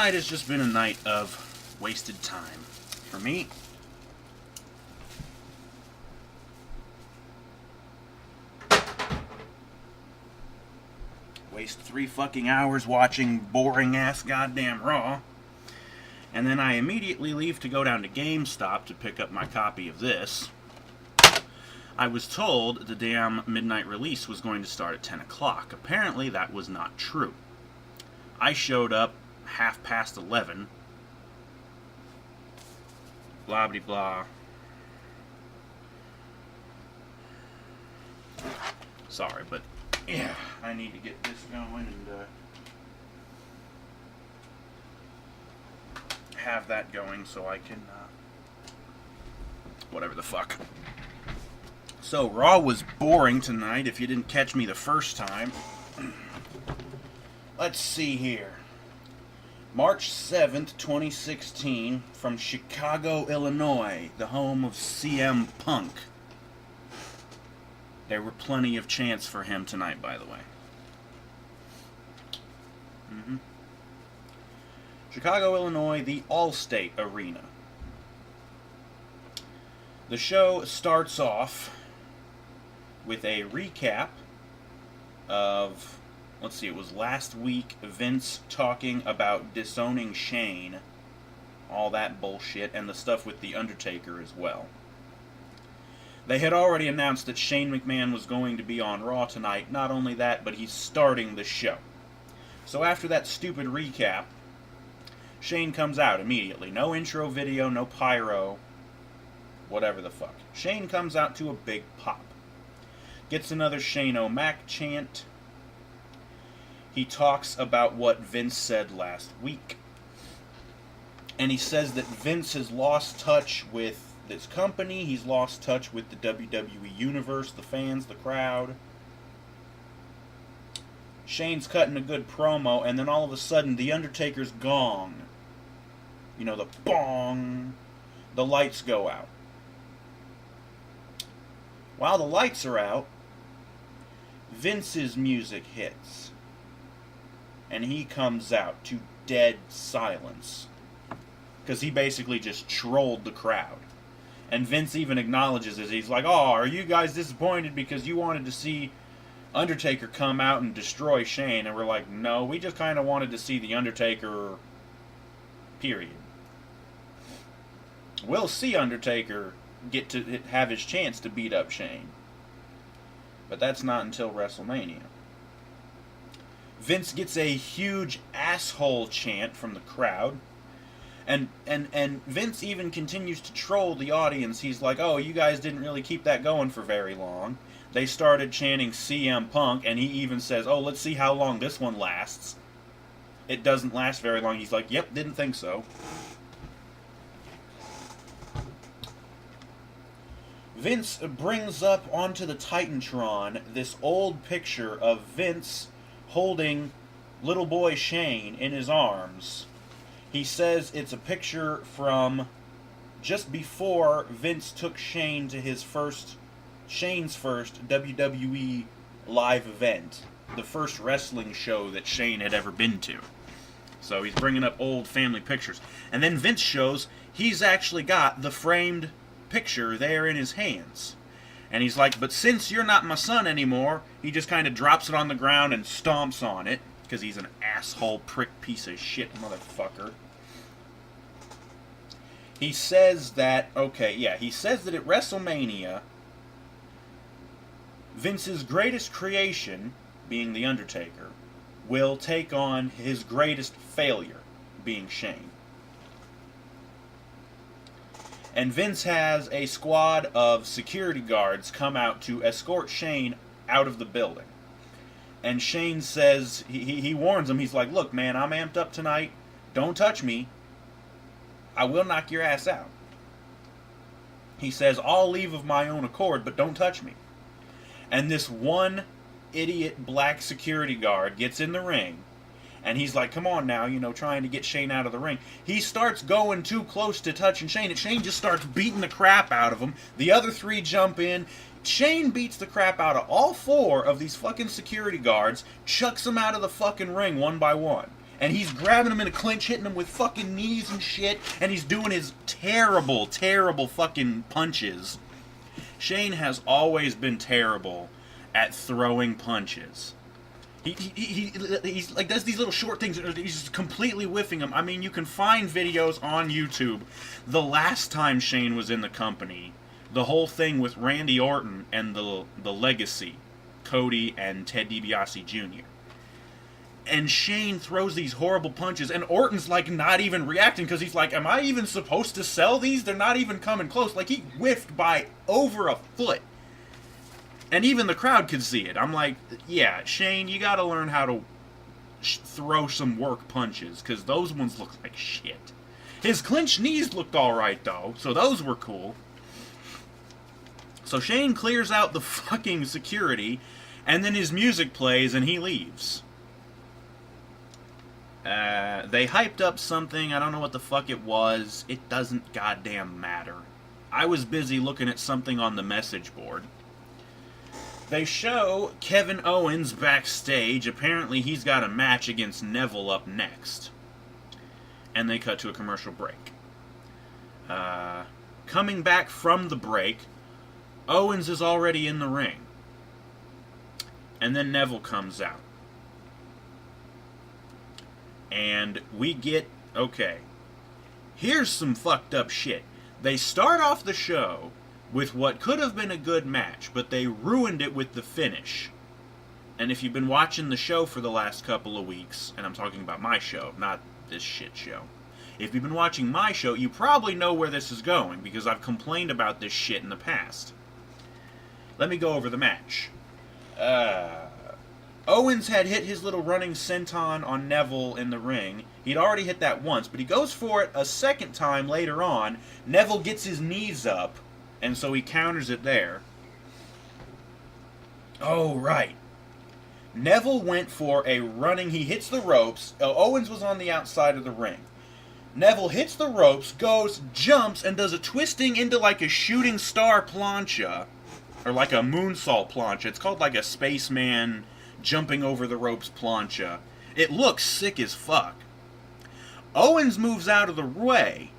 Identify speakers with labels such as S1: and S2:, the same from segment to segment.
S1: tonight has just been a night of wasted time. For me, waste 3 fucking hours watching boring-ass goddamn Raw, and then I immediately leave to go down to GameStop to pick up my copy of this. I was told the damn midnight release was going to start at 10 o'clock. Apparently that was not true. I showed up 11:30. Blah blah blah. Sorry, but yeah, I need to get this going and have that going so I can whatever the fuck. So Raw was boring tonight if you didn't catch me the first time. Let's see here. March 7th, 2016, from Chicago, Illinois, the home of CM Punk. There were plenty of chants for him tonight, by the way. Chicago, Illinois, the Allstate Arena. The show starts off with a recap of, let's see, it was last week, Vince talking about disowning Shane, all that bullshit, and the stuff with The Undertaker as well. They had already announced that Shane McMahon was going to be on Raw tonight. Not only that, but he's starting the show. So after that stupid recap, Shane comes out immediately. No intro video, no pyro, whatever the fuck. Shane comes out to a big pop. Gets another Shane O'Mac chant. He talks about what Vince said last week. And he says that Vince has lost touch with this company. He's lost touch with the WWE Universe, the fans, the crowd. Shane's cutting a good promo, and then all of a sudden, The Undertaker's gong. You know, the bong. The lights go out. While the lights are out, Vince's music hits. And he comes out to dead silence. Because he basically just trolled the crowd. And Vince even acknowledges it. He's like, oh, are you guys disappointed because you wanted to see Undertaker come out and destroy Shane? And we're like, no, we just kind of wanted to see The Undertaker, period. We'll see Undertaker get to have his chance to beat up Shane. But that's not until WrestleMania. Vince gets a huge asshole chant from the crowd. And Vince even continues to troll the audience. He's like, oh, you guys didn't really keep that going for very long. They started chanting CM Punk, and he even says, oh, let's see how long this one lasts. It doesn't last very long. He's like, yep, didn't think so. Vince brings up onto the Titantron this old picture of Vince holding little boy Shane in his arms. He says it's a picture from just before Vince took Shane to Shane's first WWE live event. The first wrestling show that Shane had ever been to. So he's bringing up old family pictures. And then Vince shows he's actually got the framed picture there in his hands. And he's like, but since you're not my son anymore, he just kind of drops it on the ground and stomps on it, because he's an asshole prick piece of shit motherfucker. He says that, he says that at WrestleMania, Vince's greatest creation, being The Undertaker, will take on his greatest failure, being Shane. And Vince has a squad of security guards come out to escort Shane out of the building. And Shane says, he warns him, he's like, look, man, I'm amped up tonight. Don't touch me. I will knock your ass out. He says, I'll leave of my own accord, but don't touch me. And this one idiot black security guard gets in the ring. And he's like, come on now, trying to get Shane out of the ring. He starts going too close to touching Shane, and Shane just starts beating the crap out of him. The other 3 jump in. Shane beats the crap out of all 4 of these fucking security guards, chucks them out of the fucking ring one by one. and he's grabbing him in a clinch, hitting him with fucking knees and shit, and he's doing his terrible, terrible fucking punches. Shane has always been terrible at throwing punches. He's like does these little short things. He's just completely whiffing them. I mean, you can find videos on YouTube. The last time Shane was in the company, the whole thing with Randy Orton and the Legacy, Cody and Ted DiBiase Jr. And Shane throws these horrible punches, and Orton's like not even reacting because he's like, "Am I even supposed to sell these? They're not even coming close." Like he whiffed by over a foot. And even the crowd could see it. I'm like, yeah, Shane, you gotta learn how to throw some work punches, because those ones look like shit. His clinch knees looked alright, though, so those were cool. So Shane clears out the fucking security, and then his music plays, and he leaves. They hyped up something, I don't know what the fuck it was. It doesn't goddamn matter. I was busy looking at something on the message board. They show Kevin Owens backstage. Apparently he's got a match against Neville up next. And they cut to a commercial break. Coming back from the break, Owens is already in the ring. And then Neville comes out. And we get, okay, here's some fucked up shit. They start off the show with what could have been a good match, but they ruined it with the finish. And if you've been watching the show for the last couple of weeks, and I'm talking about my show, not this shit show. If you've been watching my show, you probably know where this is going, because I've complained about this shit in the past. Let me go over the match. Owens had hit his little running senton on Neville in the ring. He'd already hit that once, but he goes for it a second time later on. Neville gets his knees up, and so he counters it there. Oh, right. Neville went for a running... He hits the ropes. Owens was on the outside of the ring. Neville hits the ropes, goes, jumps, and does a twisting into like a shooting star plancha. Or like a moonsault plancha. It's called like a spaceman jumping over the ropes plancha. It looks sick as fuck. Owens moves out of the way,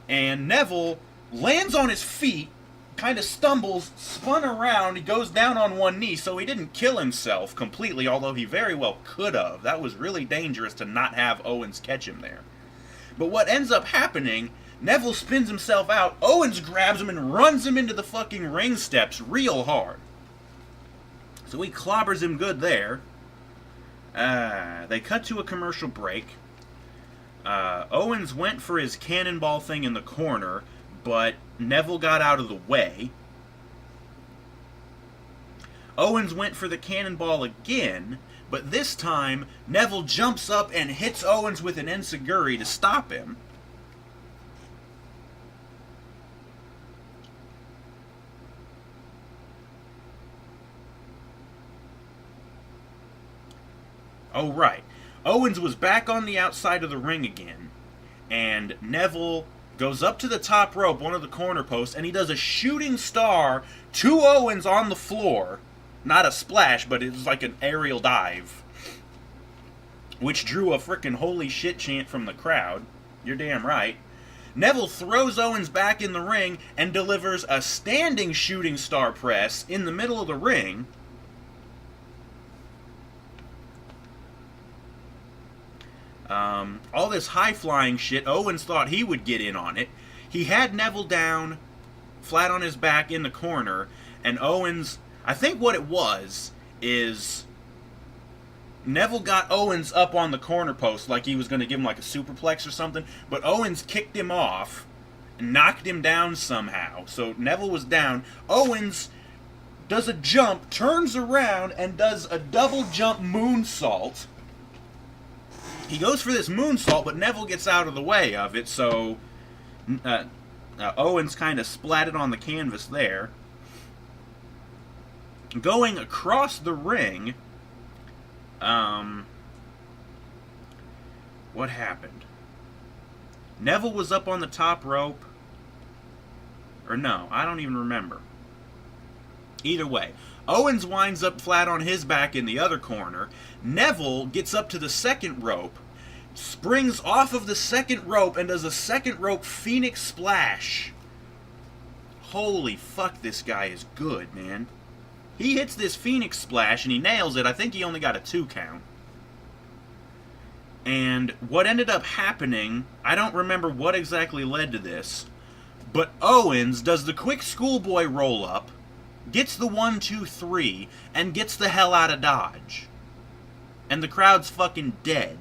S1: and Neville lands on his feet, kind of stumbles, spun around, he goes down on one knee, so he didn't kill himself completely, although he very well could have. That was really dangerous to not have Owens catch him there. But what ends up happening, Neville spins himself out, Owens grabs him and runs him into the fucking ring steps real hard. So he clobbers him good there. They cut to a commercial break. Owens went for his cannonball thing in the corner, but Neville got out of the way. Owens went for the cannonball again, but this time Neville jumps up and hits Owens with an enziguri to stop him. Oh, right. Owens was back on the outside of the ring again, and Neville goes up to the top rope, one of the corner posts, and he does a shooting star to Owens on the floor. Not a splash, but it was like an aerial dive, which drew a frickin' holy shit chant from the crowd. You're damn right. Neville throws Owens back in the ring and delivers a standing shooting star press in the middle of the ring. All this high-flying shit, Owens thought he would get in on it. He had Neville down, flat on his back in the corner, and Owens, I think what it was, is Neville got Owens up on the corner post like he was going to give him like a superplex or something, but Owens kicked him off, knocked him down somehow. So Neville was down. Owens does a jump, turns around, and does a double jump moonsault. He goes for this moonsault, but Neville gets out of the way of it, so Owens kind of splatted on the canvas there. Going across the ring, what happened? Neville was up on the top rope, or no, I don't even remember. Either way, Owens winds up flat on his back in the other corner. Neville gets up to the second rope, springs off of the second rope and does a second rope Phoenix Splash. Holy fuck, this guy is good, man. He hits this Phoenix Splash and he nails it. I think he only got a 2 count. And what ended up happening, I don't remember what exactly led to this, but Owens does the quick schoolboy roll-up, gets the 1, 2, 3, and gets the hell out of Dodge. And the crowd's fucking dead.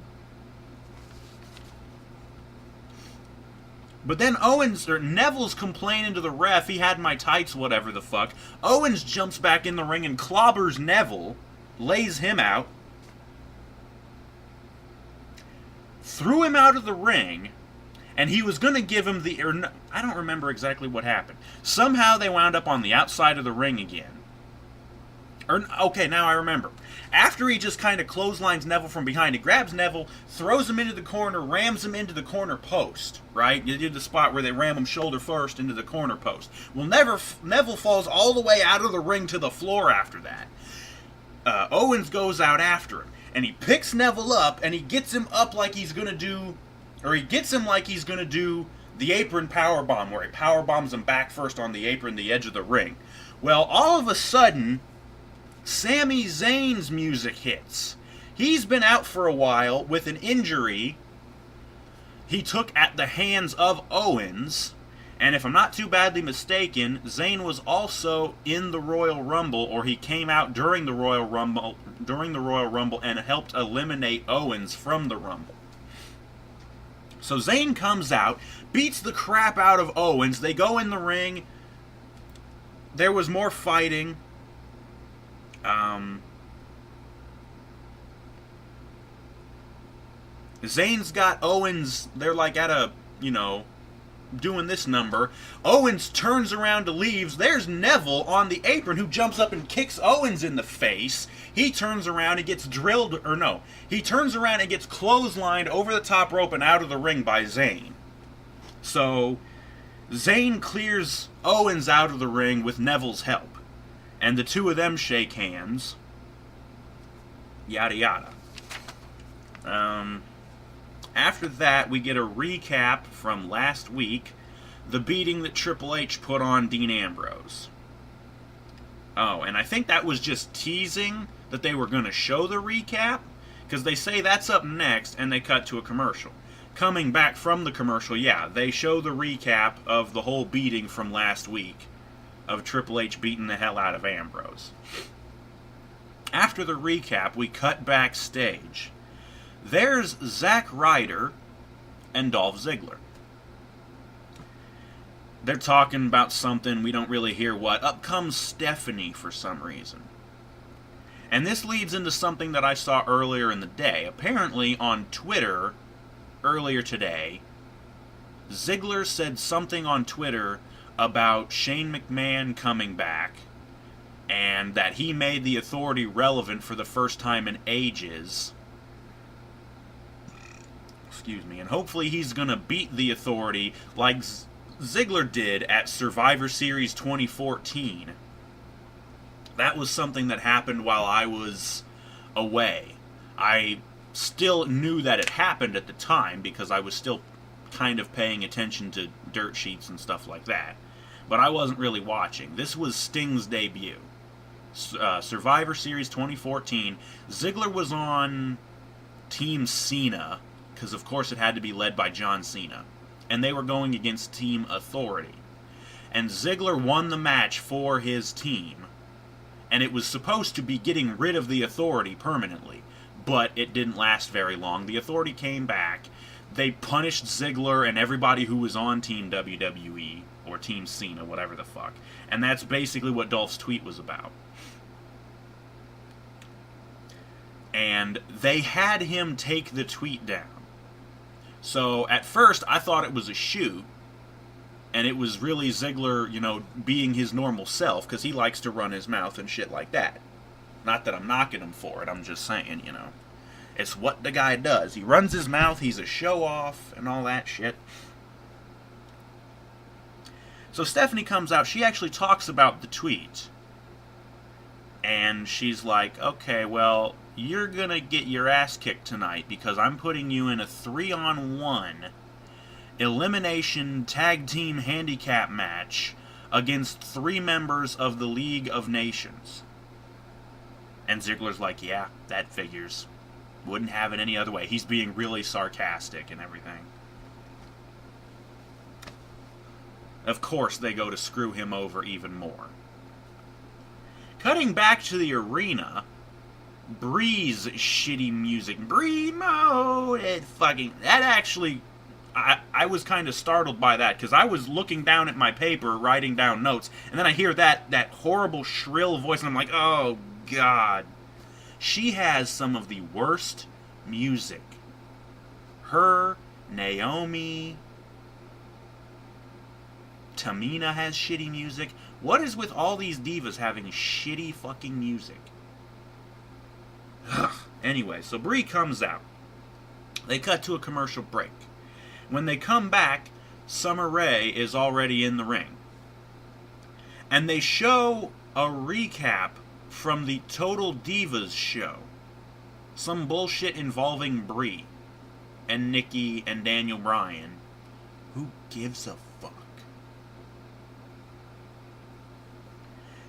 S1: But then Neville's complaining to the ref, he had my tights, whatever the fuck. Owens jumps back in the ring and clobbers Neville, lays him out, threw him out of the ring, and he was going to give him I don't remember exactly what happened. Somehow they wound up on the outside of the ring again. Okay, now I remember. After he just kind of clotheslines Neville from behind, he grabs Neville, throws him into the corner, rams him into the corner post, right? You did the spot where they ram him shoulder first into the corner post. Well, Neville falls all the way out of the ring to the floor after that. Owens goes out after him, and he picks Neville up, and he gets him up like he's going to do, or he gets him like he's going to do the apron powerbomb, where he powerbombs him back first on the apron, the edge of the ring. Well, all of a sudden, Sami Zayn's music hits. He's been out for a while with an injury he took at the hands of Owens, and if I'm not too badly mistaken, Zayn was also in the Royal Rumble, or he came out during the Royal Rumble and helped eliminate Owens from the Rumble. So Zayn comes out, beats the crap out of Owens, they go in the ring, there was more fighting. Zayn's got Owens, they're like at a, doing this number. Owens turns around to leave. There's Neville on the apron who jumps up and kicks Owens in the face. He turns around and gets he turns around and gets clotheslined over the top rope and out of the ring by Zayn. So, Zayn clears Owens out of the ring with Neville's help. And the two of them shake hands. Yada yada. After that, we get a recap from last week, the beating that Triple H put on Dean Ambrose. Oh, and I think that was just teasing that they were going to show the recap, because they say that's up next, and they cut to a commercial. Coming back from the commercial, yeah, they show the recap of the whole beating from last week, of Triple H beating the hell out of Ambrose. After the recap, we cut backstage. There's Zack Ryder and Dolph Ziggler. They're talking about something, we don't really hear what. Up comes Stephanie for some reason. And this leads into something that I saw earlier in the day. Apparently on Twitter, earlier today, Ziggler said something on Twitter about Shane McMahon coming back, and that he made the Authority relevant for the first time in ages. Excuse me. And hopefully he's going to beat the Authority like Ziggler did at Survivor Series 2014. That was something that happened while I was away. I still knew that it happened at the time because I was still kind of paying attention to dirt sheets and stuff like that. But I wasn't really watching. This was Sting's debut. Survivor Series 2014. Ziggler was on Team Cena, because of course it had to be led by John Cena. And they were going against Team Authority. And Ziggler won the match for his team. And it was supposed to be getting rid of the Authority permanently. But it didn't last very long. The Authority came back. They punished Ziggler and everybody who was on Team WWE, or Team Cena, whatever the fuck. And that's basically what Dolph's tweet was about. And they had him take the tweet down. So, at first, I thought it was a shoot, and it was really Ziggler, being his normal self, because he likes to run his mouth and shit like that. Not that I'm knocking him for it, I'm just saying, It's what the guy does. He runs his mouth, he's a show-off, and all that shit. So Stephanie comes out, she actually talks about the tweet. And she's like, okay, well, you're going to get your ass kicked tonight because I'm putting you in a 3-on-1 elimination tag team handicap match against 3 members of the League of Nations. And Ziggler's like, yeah, that figures. Wouldn't have it any other way. He's being really sarcastic and everything. Of course, they go to screw him over even more. Cutting back to the arena, Bree's shitty music. Bree mode! That actually, I was kind of startled by that, because I was looking down at my paper, writing down notes, and then I hear that horrible shrill voice, and I'm like, oh, God. She has some of the worst music. Her, Naomi, Tamina has shitty music. What is with all these divas having shitty fucking music? Anyway, so Bree comes out. They cut to a commercial break. When they come back, Summer Rae is already in the ring. And they show a recap from the Total Divas show. Some bullshit involving Bree and Nikki and Daniel Bryan. Who gives a fuck?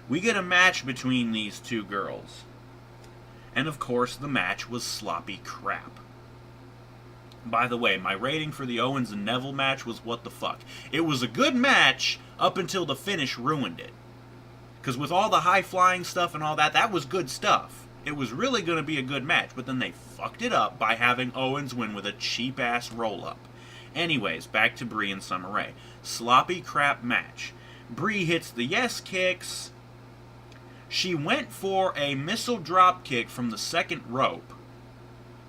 S1: We get a match between these two girls. And of course, the match was sloppy crap. By the way, my rating for the Owens and Neville match was what the fuck. It was a good match up until the finish ruined it. Because with all the high-flying stuff and all that, that was good stuff. It was really going to be a good match, but then they fucked it up by having Owens win with a cheap-ass roll-up. Anyways, back to Bree and Summer Rae. Sloppy crap match. Bree hits the yes kicks. She went for a missile drop kick from the second rope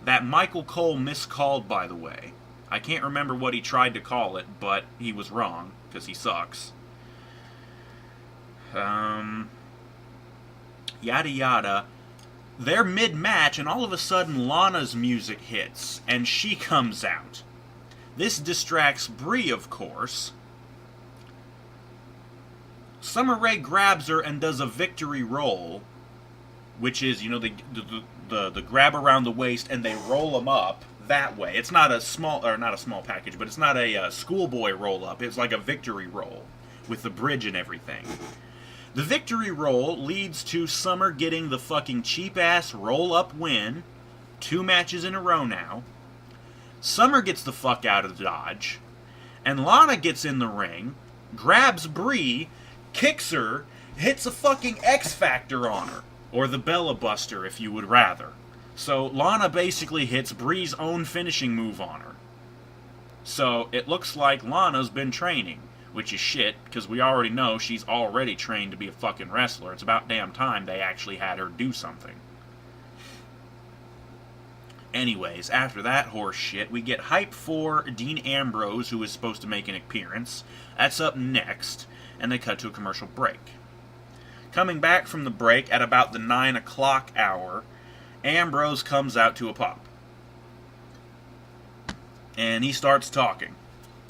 S1: that Michael Cole miscalled, by the way. I can't remember what he tried to call it, but he was wrong, because he sucks. Yada yada. They're mid-match, and all of a sudden Lana's music hits, and she comes out. This distracts Bree, of course. Summer Rae grabs her and does a victory roll, which is, you know, the grab around the waist and they roll them up that way. It's not a small package, but it's not a schoolboy roll up. It's like a victory roll with the bridge and everything. The victory roll leads to Summer getting the fucking cheap-ass roll-up win. 2 matches in a row now. Summer gets the fuck out of Dodge. And Lana gets in the ring, grabs Bree, kicks her, hits a fucking X-Factor on her. Or the Bella Buster, if you would rather. So Lana basically hits Bree's own finishing move on her. So it looks like Lana's been training. Which is shit, because we already know she's already trained to be a fucking wrestler. It's about damn time they actually had her do something. Anyways, after that horse shit, we get hype for Dean Ambrose, who is supposed to make an appearance. That's up next, and they cut to a commercial break. Coming back from the break at about the 9 o'clock hour, Ambrose comes out to a pop. And he starts talking.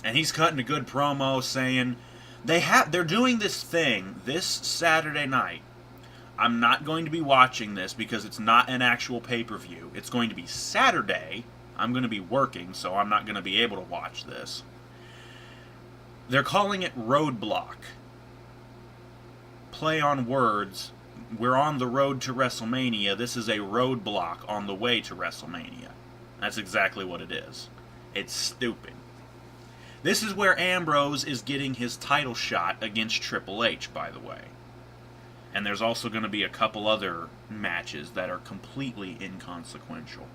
S1: And he's cutting a good promo saying, they're doing this thing this Saturday night. I'm not going to be watching this because it's not an actual pay-per-view. It's going to be Saturday. I'm going to be working, so I'm not going to be able to watch this. They're calling it Roadblock. Play on words. We're on the road to WrestleMania. This is a roadblock on the way to WrestleMania. That's exactly what it is. It's stupid. This is where Ambrose is getting his title shot against Triple H, by the way. And there's also going to be a couple other matches that are completely inconsequential.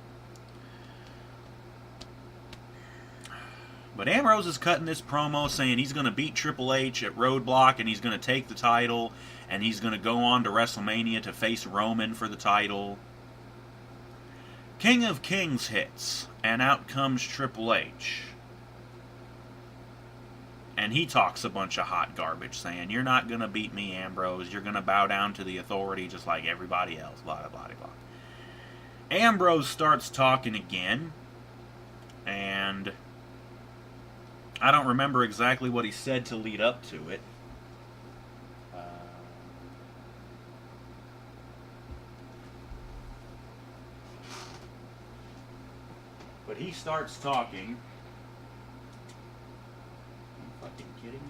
S1: But Ambrose is cutting this promo saying he's going to beat Triple H at Roadblock and he's going to take the title and he's going to go on to WrestleMania to face Roman for the title. King of Kings hits, and out comes Triple H. And he talks a bunch of hot garbage, saying, you're not going to beat me, Ambrose. You're going to bow down to the authority just like everybody else. Blah, blah, blah, blah. Ambrose starts talking again. And I don't remember exactly what he said to lead up to it. he starts talking. Are you fucking kidding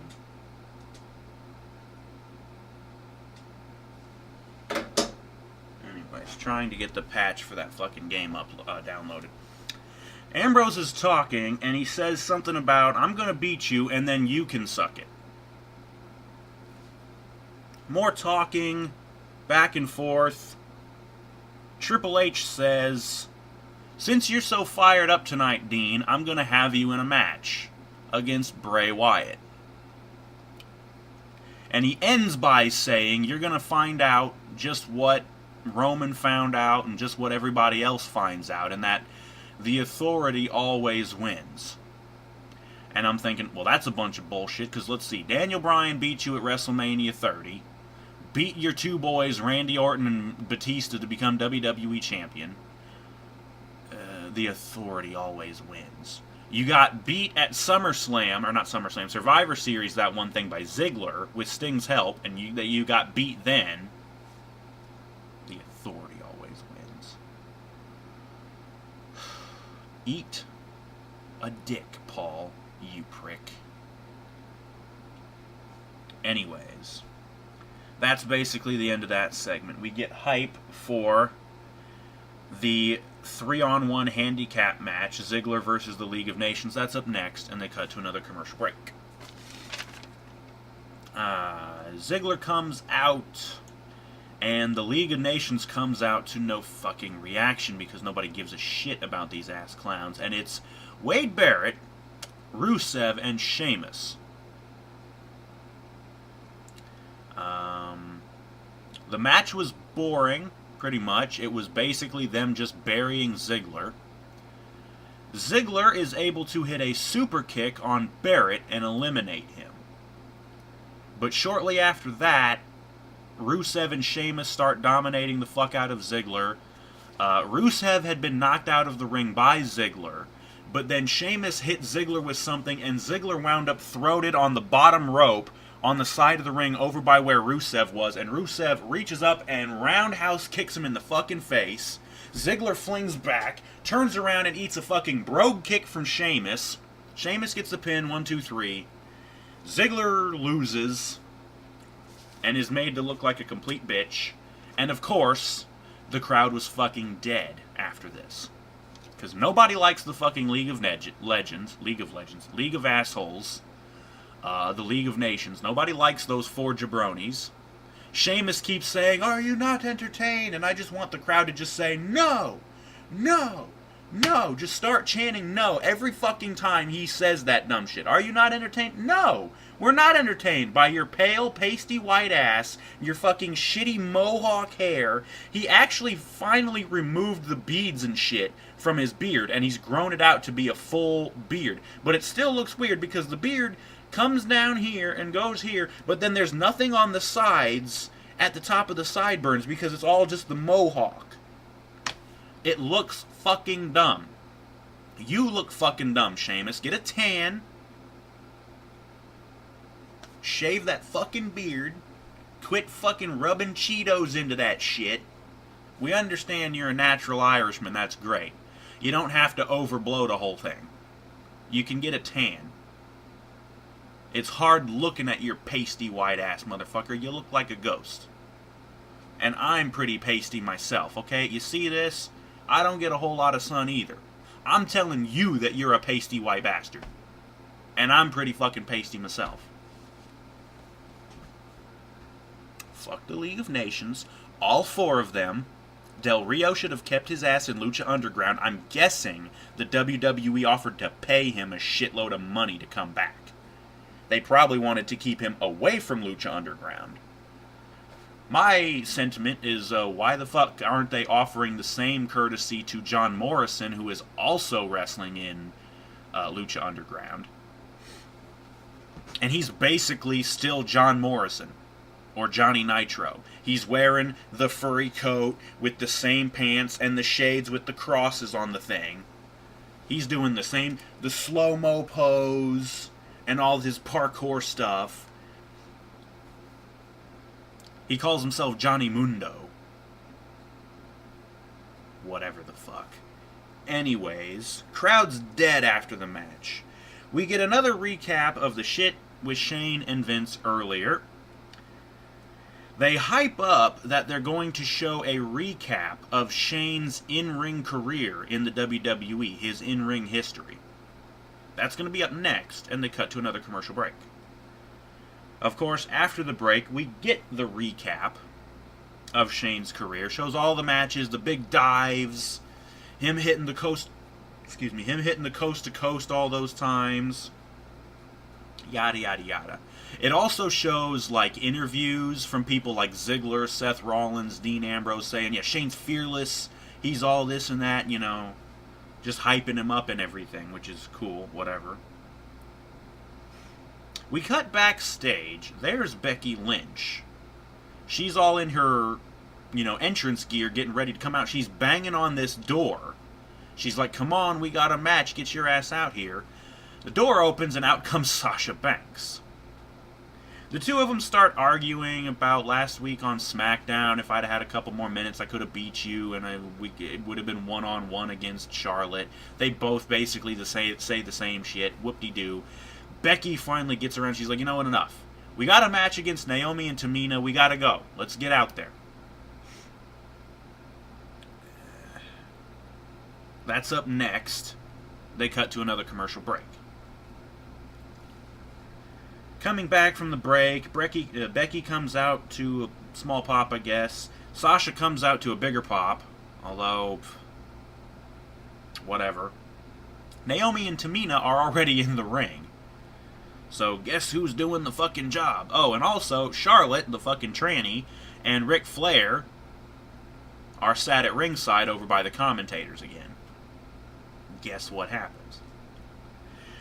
S1: me? Anyways, trying to get the patch for that fucking game downloaded. Ambrose is talking, and he says something about, I'm gonna beat you, and then you can suck it. More talking, back and forth. Triple H says, since you're so fired up tonight, Dean, I'm gonna have you in a match against Bray Wyatt. And he ends by saying, you're gonna find out just what Roman found out and just what everybody else finds out, and that the authority always wins. And I'm thinking, well, that's a bunch of bullshit, because let's see, Daniel Bryan beat you at WrestleMania 30, beat your two boys, Randy Orton and Batista, to become WWE champion. The authority always wins. You got beat at SummerSlam, or not SummerSlam, Survivor Series, that one thing by Ziggler, with Sting's help, and you got beat then. The authority always wins. Eat a dick, Paul, you prick. Anyways, that's basically the end of that segment. We get hype for the 3-on-1 handicap match, Ziggler versus the League of Nations. That's up next, and they cut to another commercial break. Ziggler comes out, and the League of Nations comes out to no fucking reaction because nobody gives a shit about these ass clowns. And it's Wade Barrett, Rusev, and Sheamus. The match was boring, pretty much. It was basically them just burying Ziggler. Ziggler is able to hit a super kick on Barrett and eliminate him. But shortly after that, Rusev and Sheamus start dominating the fuck out of Ziggler. Rusev had been knocked out of the ring by Ziggler, but then Sheamus hit Ziggler with something, and Ziggler wound up throated on the bottom rope on the side of the ring over by where Rusev was, and Rusev reaches up and roundhouse kicks him in the fucking face. Ziggler flings back, turns around and eats a fucking brogue kick from Sheamus. Sheamus gets the pin, 1, 2, 3. Ziggler loses and is made to look like a complete bitch. And of course, the crowd was fucking dead after this. Because nobody likes the fucking League of Legends, League of Assholes, the League of Nations. Nobody likes those four jabronis. Sheamus keeps saying, are you not entertained? And I just want the crowd to just say, no, no, no. Just start chanting no every fucking time he says that dumb shit. Are you not entertained? No, we're not entertained by your pale, pasty white ass, your fucking shitty mohawk hair. He actually finally removed the beads and shit from his beard, and he's grown it out to be a full beard. But it still looks weird because the beard comes down here and goes here, but then there's nothing on the sides at the top of the sideburns because it's all just the mohawk. It looks fucking dumb. You look fucking dumb, Sheamus. Get a tan. Shave that fucking beard. Quit fucking rubbing Cheetos into that shit. We understand you're a natural Irishman. That's great. You don't have to overblow the whole thing. You can get a tan. It's hard looking at your pasty white ass, motherfucker. You look like a ghost. And I'm pretty pasty myself, okay? You see this? I don't get a whole lot of sun either. I'm telling you that you're a pasty white bastard. And I'm pretty fucking pasty myself. Fuck the League of Nations. All four of them. Del Rio should have kept his ass in Lucha Underground. I'm guessing the WWE offered to pay him a shitload of money to come back. They probably wanted to keep him away from Lucha Underground. My sentiment is, why the fuck aren't they offering the same courtesy to John Morrison, who is also wrestling in Lucha Underground? And he's basically still John Morrison, or Johnny Nitro. He's wearing the furry coat with the same pants and the shades with the crosses on the thing. He's doing the same, the slow-mo pose and all his parkour stuff. He calls himself Johnny Mundo. Whatever the fuck. Anyways, crowd's dead after the match. We get another recap of the shit with Shane and Vince earlier. They hype up that they're going to show a recap of Shane's in-ring career in the WWE, his in-ring history. That's going to be up next, and they cut to another commercial break. Of course, after the break, we get the recap of Shane's career. Shows all the matches, the big dives, him hitting the coast to coast all those times, yada yada yada. It also shows like interviews from people like Ziggler, Seth Rollins, Dean Ambrose saying, yeah, Shane's fearless, he's all this and that, you know, just hyping him up and everything, which is cool, whatever. We cut backstage. There's Becky Lynch. She's all in her, you know, entrance gear, getting ready to come out. She's banging on this door. She's like, come on, we got a match, get your ass out here. The door opens and out comes Sasha Banks. The two of them start arguing about last week on SmackDown. If I'd had a couple more minutes, I could have beat you, and it would have been one-on-one against Charlotte. They both basically say the same shit. Whoop-de-doo. Becky finally gets around. She's like, you know what, enough. We got a match against Naomi and Tamina. We got to go. Let's get out there. That's up next. They cut to another commercial break. Coming back from the break, Becky comes out to a small pop, I guess. Sasha comes out to a bigger pop, although, whatever. Naomi and Tamina are already in the ring. So guess who's doing the fucking job? Oh, and also, Charlotte, the fucking tranny, and Ric Flair are sat at ringside over by the commentators again. Guess what happens?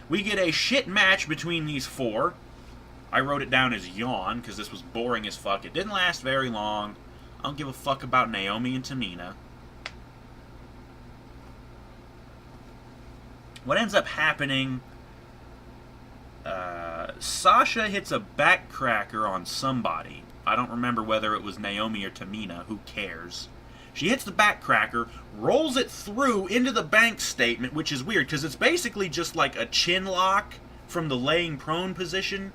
S1: We get a shit match between these four. I wrote it down as yawn, because this was boring as fuck. It didn't last very long. I don't give a fuck about Naomi and Tamina. What ends up happening... Sasha hits a backcracker on somebody. I don't remember whether it was Naomi or Tamina. Who cares? She hits the backcracker, rolls it through into the bank statement, which is weird, because it's basically just like a chin lock from the laying prone position.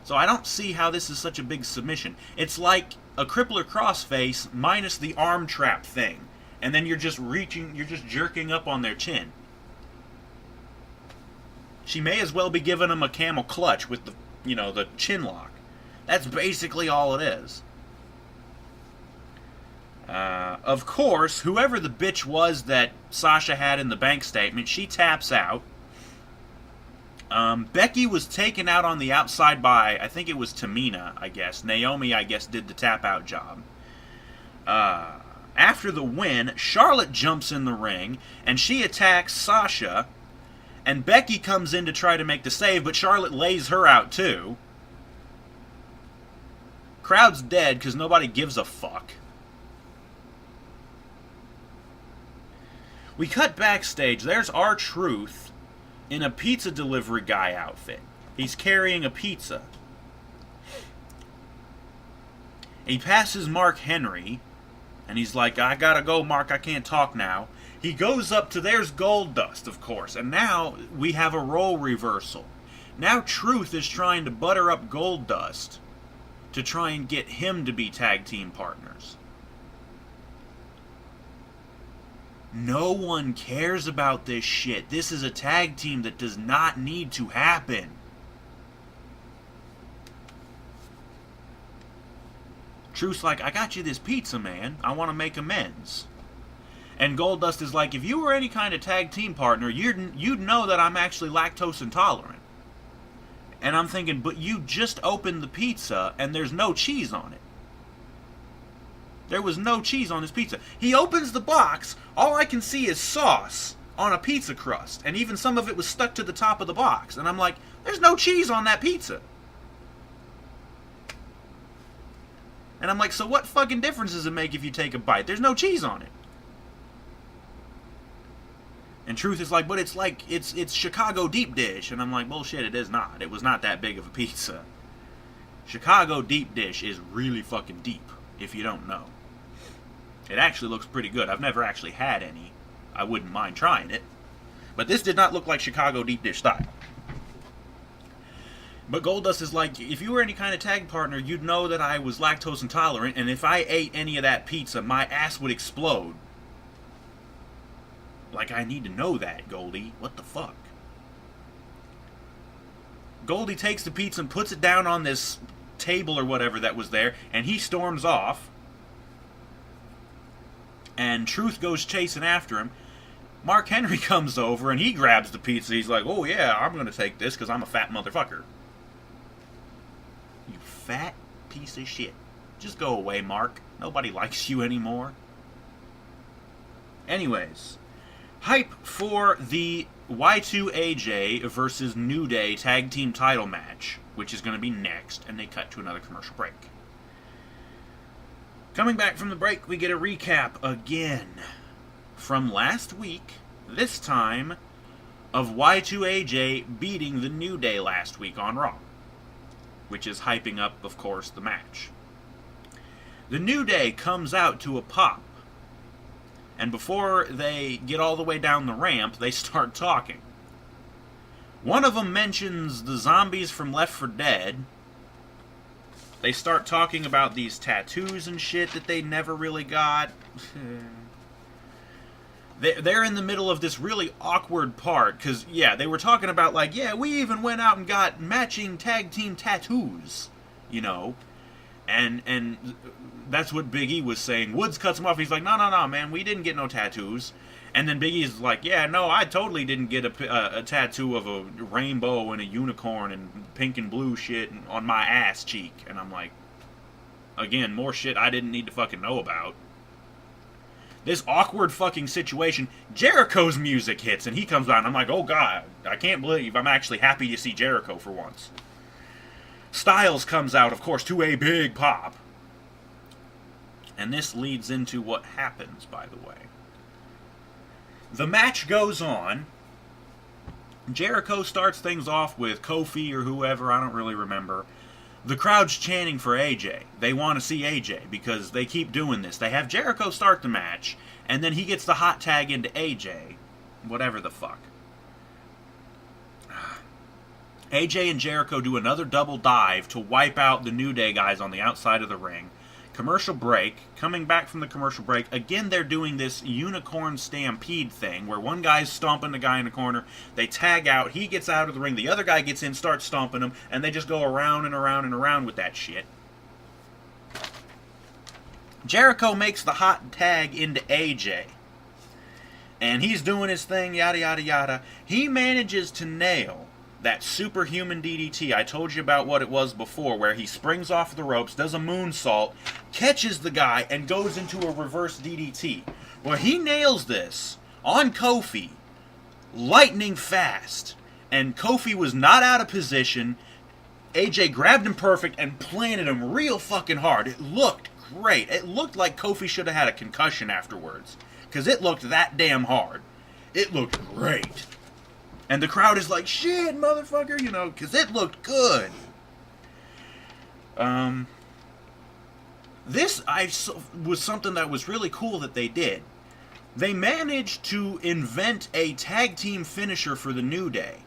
S1: So I don't see how this is such a big submission. It's like a crippler crossface minus the arm trap thing. And then you're just jerking up on their chin. She may as well be giving them a camel clutch with the, the chin lock. That's basically all it is. Of course, whoever the bitch was that Sasha had in the bank statement, she taps out. Becky was taken out on the outside by, I think it was Tamina, I guess. Naomi, I guess, did the tap-out job. After the win, Charlotte jumps in the ring, and she attacks Sasha, and Becky comes in to try to make the save, but Charlotte lays her out, too. Crowd's dead, because nobody gives a fuck. We cut backstage. There's R-Truth in a pizza delivery guy outfit. He's carrying a pizza. He passes Mark Henry, and he's like, I gotta go, Mark, I can't talk now. He goes up to, there's Goldust, of course, and now we have a role reversal. Now Truth is trying to butter up Goldust to try and get him to be tag team partners. No one cares about this shit. This is a tag team that does not need to happen. Truth's like, I got you this pizza, man. I want to make amends. And Goldust is like, if you were any kind of tag team partner, you'd know that I'm actually lactose intolerant. And I'm thinking, but you just opened the pizza and there's no cheese on it. There was no cheese on this pizza. He opens the box, all I can see is sauce on a pizza crust. And even some of it was stuck to the top of the box. And I'm like, there's no cheese on that pizza. And I'm like, so what fucking difference does it make if you take a bite? There's no cheese on it. And Truth is like, but it's Chicago deep dish. And I'm like, bullshit, it is not. It was not that big of a pizza. Chicago deep dish is really fucking deep, if you don't know. It actually looks pretty good. I've never actually had any. I wouldn't mind trying it. But this did not look like Chicago deep dish style. But Goldust is like, if you were any kind of tag partner, you'd know that I was lactose intolerant, and if I ate any of that pizza, my ass would explode. Like, I need to know that, Goldie. What the fuck? Goldie takes the pizza and puts it down on this table or whatever that was there, and he storms off. And Truth goes chasing after him. Mark Henry comes over, and he grabs the pizza. He's like, oh yeah, I'm going to take this because I'm a fat motherfucker. You fat piece of shit. Just go away, Mark. Nobody likes you anymore. Anyways, hype for the Y2AJ versus New Day tag team title match, which is going to be next, and they cut to another commercial break. Coming back from the break, we get a recap again from last week, this time of Y2AJ beating the New Day last week on Raw, which is hyping up, of course, the match. The New Day comes out to a pop, and before they get all the way down the ramp, they start talking. One of them mentions the zombies from Left 4 Dead. They start talking about these tattoos and shit that they never really got. They're in the middle of this really awkward part, because, yeah, they were talking about, like, yeah, we even went out and got matching tag team tattoos, you know, and that's what Big E was saying. Woods cuts him off. He's like, no, man, we didn't get no tattoos. And then Big E's like, yeah, no, I totally didn't get a tattoo of a rainbow and a unicorn and pink and blue shit on my ass cheek. And I'm like, again, more shit I didn't need to fucking know about. This awkward fucking situation, Jericho's music hits, and he comes on. I'm like, oh god, I can't believe I'm actually happy to see Jericho for once. Styles comes out, of course, to a big pop. And this leads into what happens, by the way. The match goes on. Jericho starts things off with Kofi or whoever, I don't really remember. The crowd's chanting for AJ. They want to see AJ because they keep doing this. They have Jericho start the match, and then he gets the hot tag into AJ. Whatever the fuck. AJ and Jericho do another double dive to wipe out the New Day guys on the outside of the ring. Commercial break. Coming back from the commercial break, again they're doing this unicorn stampede thing where one guy's stomping the guy in the corner, they tag out, he gets out of the ring, the other guy gets in, starts stomping him, and they just go around and around and around with that shit. Jericho makes the hot tag into AJ. And he's doing his thing, yada yada yada. He manages to nail that superhuman DDT. I told you about what it was before, where he springs off the ropes, does a moonsault, catches the guy, and goes into a reverse DDT. Well, he nails this on Kofi, lightning fast, and Kofi was not out of position. AJ grabbed him perfect and planted him real fucking hard. It looked great. It looked like Kofi should have had a concussion afterwards, because it looked that damn hard. It looked great. And the crowd is like, shit, motherfucker, you know, because it looked good. This was something that was really cool that they did. They managed to invent a tag team finisher for the New Day.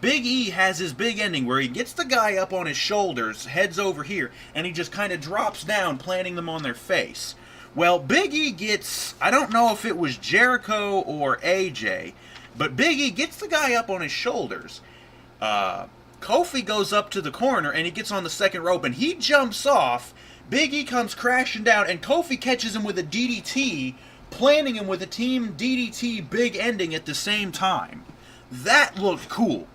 S1: Big E has his big ending where he gets the guy up on his shoulders, heads over here, and he just kind of drops down, planting them on their face. Well, Big E gets, I don't know if it was Jericho or AJ, but Big E gets the guy up on his shoulders. Kofi goes up to the corner, and he gets on the second rope, and he jumps off. Big E comes crashing down, and Kofi catches him with a DDT, planting him with a team DDT big ending at the same time. That looked cool.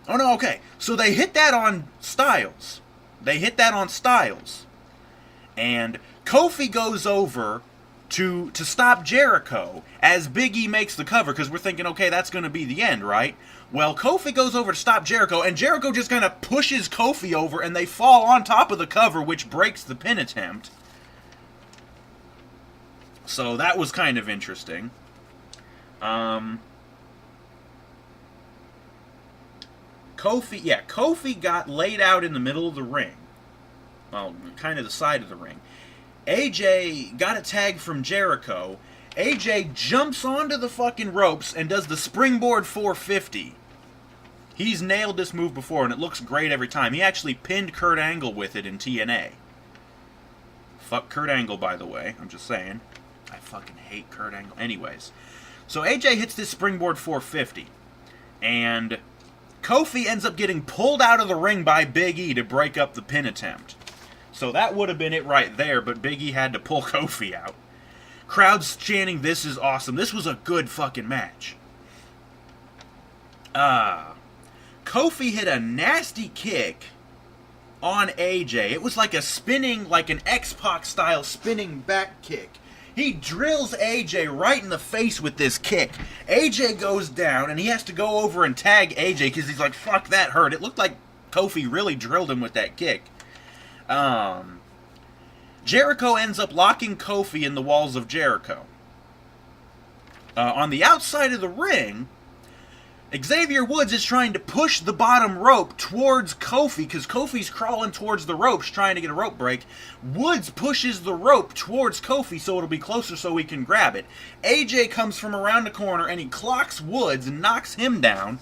S1: Oh, no, okay. So they hit that on Styles. And Kofi goes over to stop Jericho as Big E makes the cover, because we're thinking, okay, that's going to be the end, right? Well, Kofi goes over to stop Jericho, and Jericho just kind of pushes Kofi over, and they fall on top of the cover, which breaks the pin attempt. So that was kind of interesting. Kofi got laid out in the middle of the ring. Well, kind of the side of the ring. AJ got a tag from Jericho. AJ jumps onto the fucking ropes and does the springboard 450. He's nailed this move before, and it looks great every time. He actually pinned Kurt Angle with it in TNA. Fuck Kurt Angle, by the way. I'm just saying. I fucking hate Kurt Angle. Anyways. So AJ hits this springboard 450. And Kofi ends up getting pulled out of the ring by Big E to break up the pin attempt. So that would have been it right there, but Big E had to pull Kofi out. Crowd's chanting, "This is awesome." This was a good fucking match. Kofi hit a nasty kick on AJ. It was like a spinning, like an X-Pac style spinning back kick. He drills AJ right in the face with this kick. AJ goes down, and he has to go over and tag AJ because he's like, fuck, that hurt. It looked like Kofi really drilled him with that kick. Jericho ends up locking Kofi in the walls of Jericho. On the outside of the ring, Xavier Woods is trying to push the bottom rope towards Kofi because Kofi's crawling towards the ropes trying to get a rope break. Woods pushes the rope towards Kofi so it'll be closer so he can grab it. AJ comes from around the corner and he clocks Woods and knocks him down.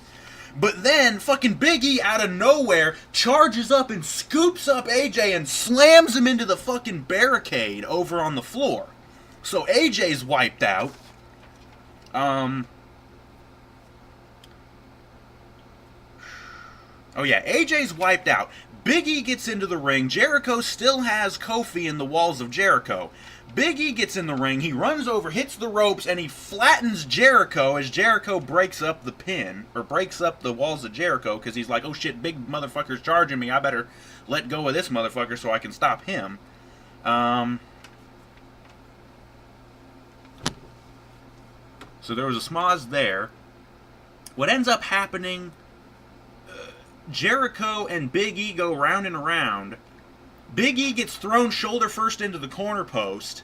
S1: But then fucking Big E out of nowhere charges up and scoops up AJ and slams him into the fucking barricade over on the floor. So AJ's wiped out. Oh yeah, AJ's wiped out. Big E gets into the ring. Jericho still has Kofi in the walls of Jericho. Big E gets in the ring. He runs over, hits the ropes, and he flattens Jericho as Jericho breaks up the pin, or breaks up the walls of Jericho, because he's like, oh shit, big motherfucker's charging me. I better let go of this motherfucker so I can stop him. So there was a schmoz there. What ends up happening... Jericho and Big E go round and around. Big E gets thrown shoulder first into the corner post,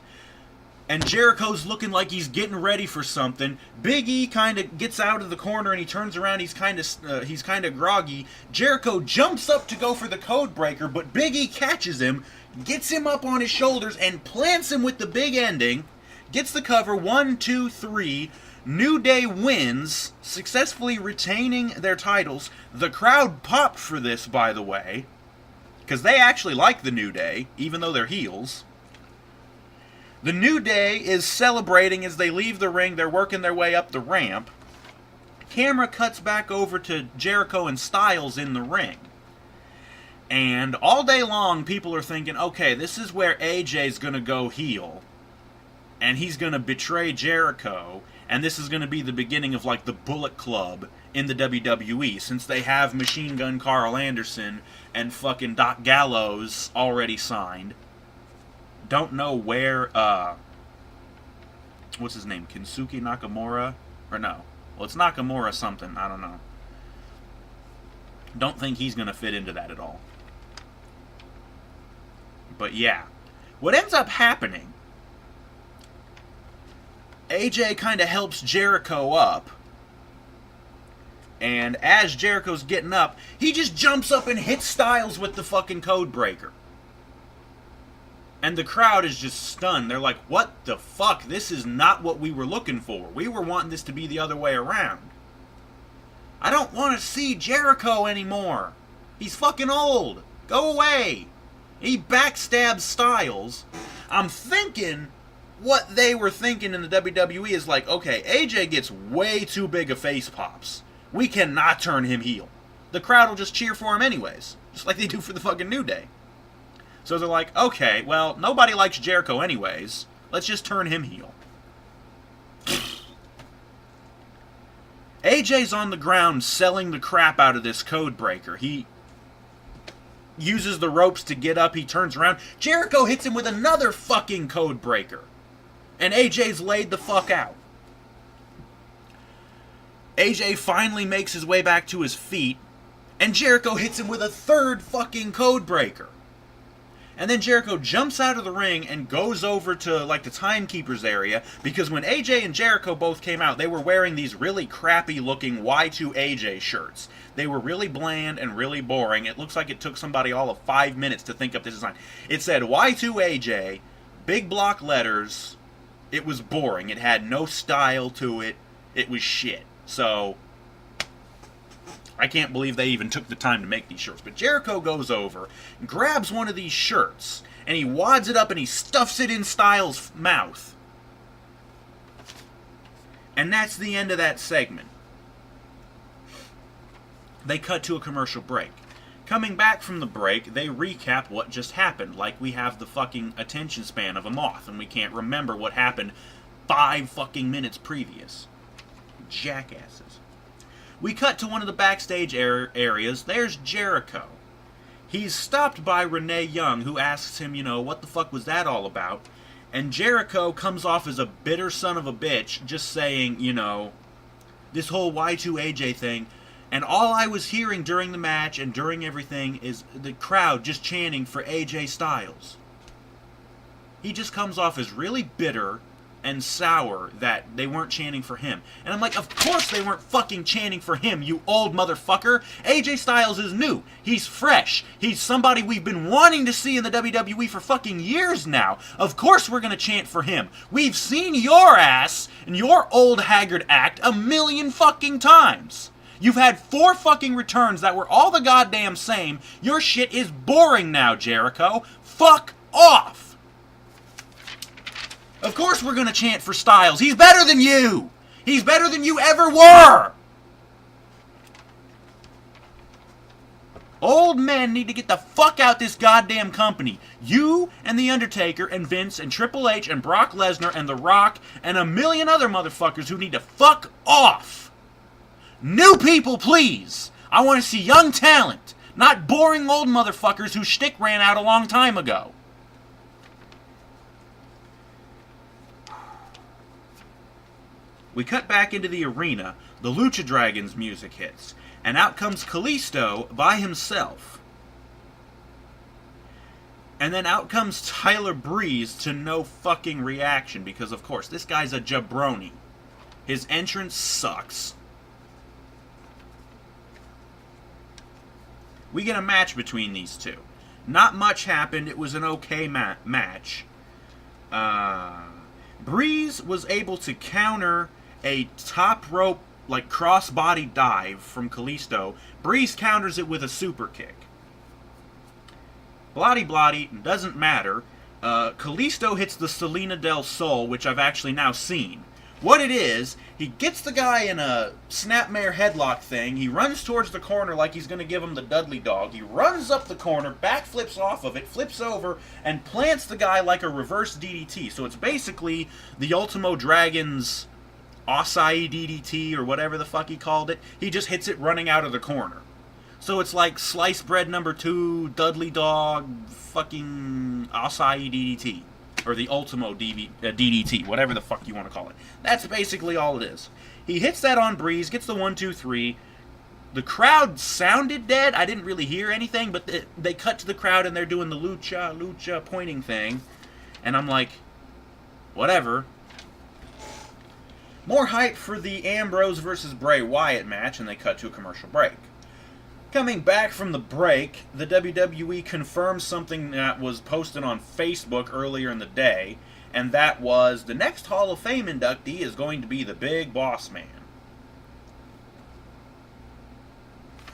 S1: and Jericho's looking like he's getting ready for something. Big E kind of gets out of the corner and he turns around. He's kind of groggy. Jericho jumps up to go for the code breaker, but Big E catches him, gets him up on his shoulders, and plants him with the big ending. Gets the cover. 1, 2, 3. New Day wins, successfully retaining their titles. The crowd popped for this, by the way, because they actually like the New Day, even though they're heels. The New Day is celebrating as they leave the ring. They're working their way up the ramp. Camera cuts back over to Jericho and Styles in the ring. And all day long, people are thinking, okay, this is where AJ's going to go heel. And he's going to betray Jericho. And this is going to be the beginning of, like, the Bullet Club in the WWE, since they have Machine Gun Carl Anderson and fucking Doc Gallows already signed. Don't know where, what's his name? Kensuke Nakamura? Or no. Well, it's Nakamura something. I don't know. Don't think he's going to fit into that at all. But yeah. What ends up happening... AJ kind of helps Jericho up. And as Jericho's getting up, he just jumps up and hits Styles with the fucking code breaker. And the crowd is just stunned. They're like, what the fuck? This is not what we were looking for. We were wanting this to be the other way around. I don't want to see Jericho anymore. He's fucking old. Go away. He backstabs Styles. I'm thinking... what they were thinking in the WWE is like, okay, AJ gets way too big of face pops. We cannot turn him heel. The crowd will just cheer for him anyways, just like they do for the fucking New Day. So they're like, okay, well, nobody likes Jericho anyways. Let's just turn him heel. AJ's on the ground selling the crap out of this code breaker. He uses the ropes to get up. He turns around. Jericho hits him with another fucking code breaker. And AJ's laid the fuck out. AJ finally makes his way back to his feet, and Jericho hits him with a third fucking code breaker. And then Jericho jumps out of the ring and goes over to, like, the timekeeper's area, because when AJ and Jericho both came out, they were wearing these really crappy-looking Y2AJ shirts. They were really bland and really boring. It looks like it took somebody all of 5 minutes to think up this design. It said Y2AJ... Big block letters. It was boring. It had no style to it. It was shit. So, I can't believe they even took the time to make these shirts. But Jericho goes over, grabs one of these shirts, and he wads it up and he stuffs it in Styles' mouth. And that's the end of that segment. They cut to a commercial break. Coming back from the break, they recap what just happened, like we have the fucking attention span of a moth, and we can't remember what happened 5 fucking minutes previous. Jackasses. We cut to one of the backstage areas. There's Jericho. He's stopped by Renee Young, who asks him, what the fuck was that all about? And Jericho comes off as a bitter son of a bitch, just saying, this whole Y2AJ thing. And all I was hearing during the match and during everything is the crowd just chanting for AJ Styles. He just comes off as really bitter and sour that they weren't chanting for him. And I'm like, of course they weren't fucking chanting for him, you old motherfucker. AJ Styles is new. He's fresh. He's somebody we've been wanting to see in the WWE for fucking years now. Of course we're gonna chant for him. We've seen your ass and your old haggard act 1,000,000 fucking times. You've had 4 fucking returns that were all the goddamn same. Your shit is boring now, Jericho. Fuck off! Of course we're gonna chant for Styles. He's better than you! He's better than you ever were! Old men need to get the fuck out this goddamn company. You and The Undertaker and Vince and Triple H and Brock Lesnar and The Rock and 1,000,000 other motherfuckers who need to fuck off! New people, please! I want to see young talent, not boring old motherfuckers whose shtick ran out a long time ago. We cut back into the arena, the Lucha Dragons music hits, and out comes Kalisto by himself. And then out comes Tyler Breeze to no fucking reaction, because of course, this guy's a jabroni. His entrance sucks. We get a match between these two. Not much happened. It was an okay match. Breeze was able to counter a top rope, cross-body dive from Kalisto. Breeze counters it with a super kick. Bloody, doesn't matter. Kalisto hits the Selena del Sol, which I've actually now seen. What it is, he gets the guy in a snapmare headlock thing, he runs towards the corner like he's going to give him the Dudley Dog, he runs up the corner, backflips off of it, flips over, and plants the guy like a reverse DDT. So it's basically the Ultimo Dragon's Acai DDT, or whatever the fuck he called it. He just hits it running out of the corner. So it's like sliced bread number 2, Dudley Dog, fucking Acai DDT. Or the Ultimo DDT, whatever the fuck you want to call it. That's basically all it is. He hits that on Breeze, gets the 1, 2, 3. The crowd sounded dead. I didn't really hear anything, but they cut to the crowd and they're doing the lucha pointing thing. And I'm like, whatever. More hype for the Ambrose versus Bray Wyatt match, and they cut to a commercial break. Coming back from the break, the WWE confirmed something that was posted on Facebook earlier in the day, and that was the next Hall of Fame inductee is going to be the Big Boss Man.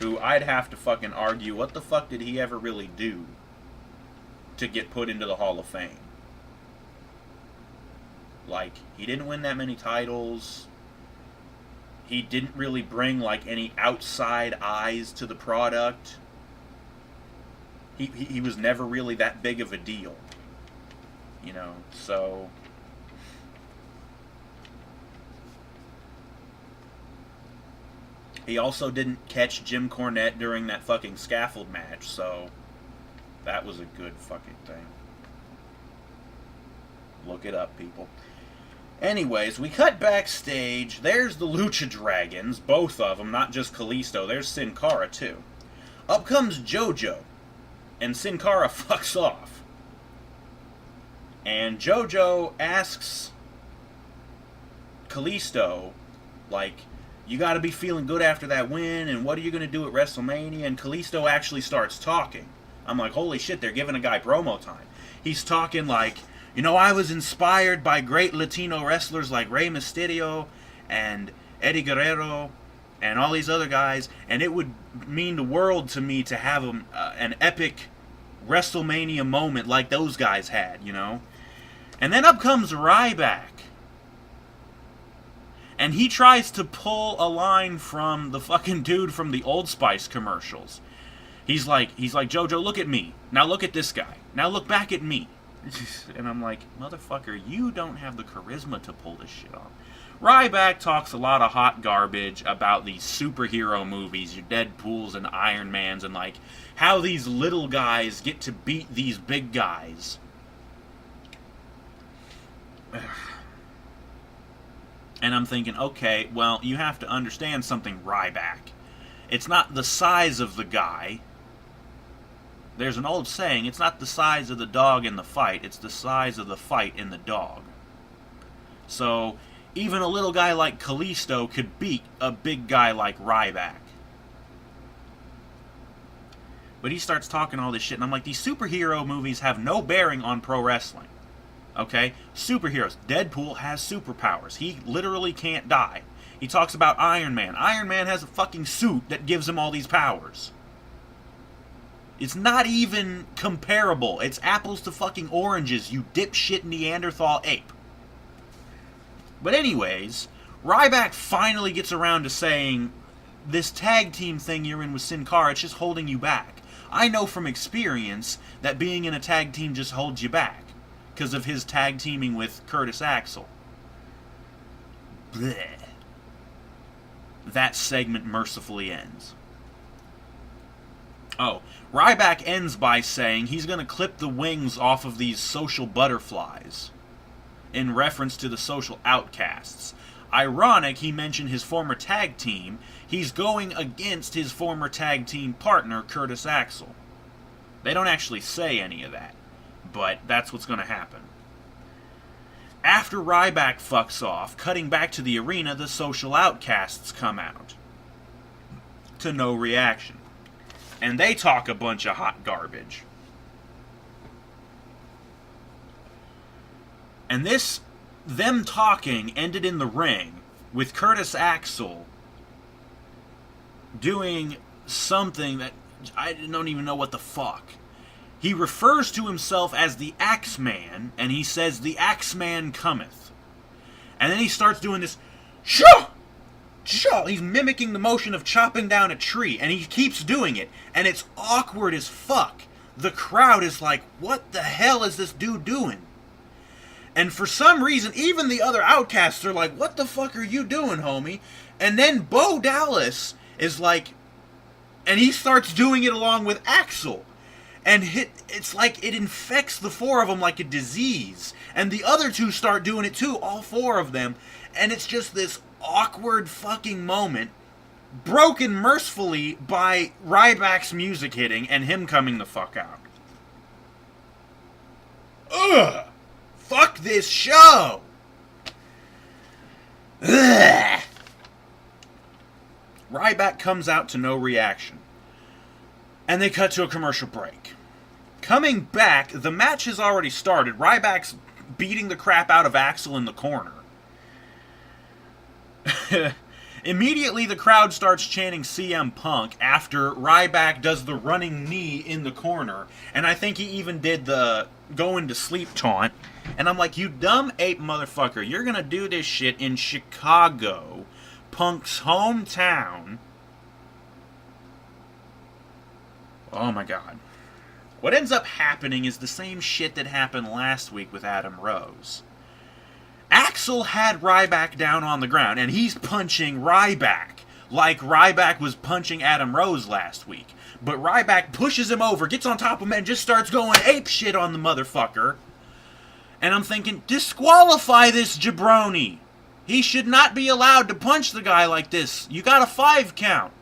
S1: Who I'd have to fucking argue, what the fuck did he ever really do to get put into the Hall of Fame? He didn't win that many titles. He didn't really bring, any outside eyes to the product. He was never really that big of a deal. So... He also didn't catch Jim Cornette during that fucking scaffold match, so... That was a good fucking thing. Look it up, people. Anyways, we cut backstage. There's the Lucha Dragons, both of them, not just Kalisto. There's Sin Cara, too. Up comes JoJo, and Sin Cara fucks off. And JoJo asks Kalisto, you gotta be feeling good after that win, and what are you gonna do at WrestleMania? And Kalisto actually starts talking. I'm like, holy shit, they're giving a guy promo time. He's talking You know, I was inspired by great Latino wrestlers like Rey Mysterio and Eddie Guerrero and all these other guys, and it would mean the world to me to have an epic WrestleMania moment like those guys had, you know? And then up comes Ryback. And he tries to pull a line from the fucking dude from the Old Spice commercials. He's like, JoJo, look at me. Now look at this guy. Now look back at me. And I'm like, motherfucker, you don't have the charisma to pull this shit off. Ryback talks a lot of hot garbage about these superhero movies, your Deadpools and Iron Mans, and like how these little guys get to beat these big guys. And I'm thinking, okay, well, you have to understand something, Ryback. It's not the size of the guy. There's an old saying, it's not the size of the dog in the fight, it's the size of the fight in the dog. So, even a little guy like Kalisto could beat a big guy like Ryback. But he starts talking all this shit, and I'm like, these superhero movies have no bearing on pro wrestling. Okay? Superheroes. Deadpool has superpowers. He literally can't die. He talks about Iron Man. Iron Man has a fucking suit that gives him all these powers. It's not even comparable. It's apples to fucking oranges, you dipshit Neanderthal ape. But anyways, Ryback finally gets around to saying, this tag team thing you're in with Sin Cara, it's just holding you back. I know from experience that being in a tag team just holds you back. Because of his tag teaming with Curtis Axel. Blech. That segment mercifully ends. Oh, Ryback ends by saying he's going to clip the wings off of these social butterflies. In reference to the social outcasts. Ironic, he mentioned his former tag team. He's going against his former tag team partner, Curtis Axel. They don't actually say any of that. But that's what's going to happen. After Ryback fucks off, cutting back to the arena, the social outcasts come out. To no reaction. And they talk a bunch of hot garbage. And them talking ended in the ring with Curtis Axel doing something that I don't even know what the fuck. He refers to himself as the Axeman, and he says, the Axeman cometh. And then he starts doing this, shoo! Shoo! He's mimicking the motion of chopping down a tree, and he keeps doing it, and it's awkward as fuck. The crowd is like, what the hell is this dude doing? And for some reason, even the other outcasts are like, what the fuck are you doing, homie? And then Bo Dallas is like, and he starts doing it along with Axel. And it's like it infects the four of them like a disease. And the other two start doing it too, all four of them. And it's just this awkward fucking moment, broken mercifully by Ryback's music hitting and him coming the fuck out. Ugh! Fuck this show! Ugh! Ryback comes out to no reaction. And they cut to a commercial break. Coming back, the match has already started. Ryback's beating the crap out of Axel in the corner. Immediately, the crowd starts chanting CM Punk after Ryback does the running knee in the corner. And I think he even did the going to sleep taunt. And I'm like, you dumb ape motherfucker, you're gonna do this shit in Chicago, Punk's hometown. Oh my god. What ends up happening is the same shit that happened last week with Adam Rose. Axel had Ryback down on the ground, and he's punching Ryback like Ryback was punching Adam Rose last week. But Ryback pushes him over, gets on top of him, and just starts going ape shit on the motherfucker. And I'm thinking, disqualify this jabroni. He should not be allowed to punch the guy like this. You got a 5 count.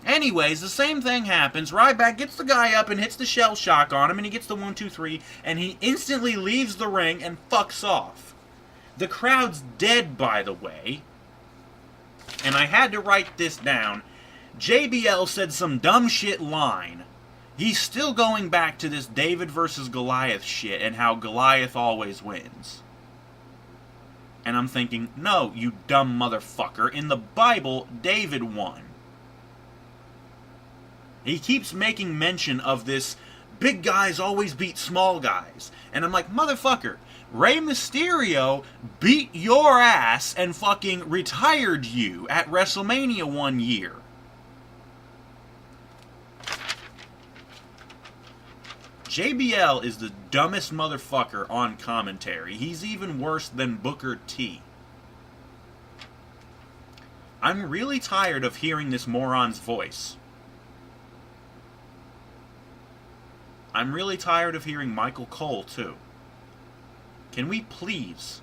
S1: Anyways, the same thing happens. Ryback gets the guy up and hits the shell shock on him, and he gets the 1, 2, 3, and he instantly leaves the ring and fucks off. The crowd's dead, by the way. And I had to write this down. JBL said some dumb shit line He's still going back to this David versus Goliath shit and how Goliath always wins. And I'm thinking, no, you dumb motherfucker. In the Bible, David won. He keeps making mention of this, big guys always beat small guys. And I'm like, motherfucker, Rey Mysterio beat your ass and fucking retired you at WrestleMania one year. JBL is the dumbest motherfucker on commentary. He's even worse than Booker T. I'm really tired of hearing this moron's voice. I'm really tired of hearing Michael Cole, too. Can we please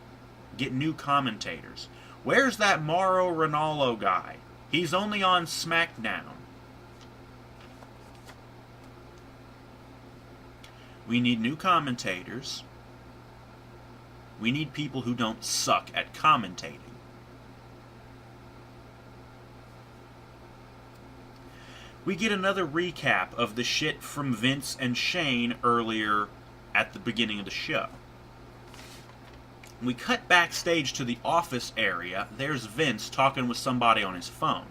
S1: get new commentators? Where's that Mauro Ranallo guy? He's only on SmackDown. We need new commentators. We need people who don't suck at commentating. We get another recap of the shit from Vince and Shane earlier at the beginning of the show. We cut backstage to the office area. There's Vince talking with somebody on his phone.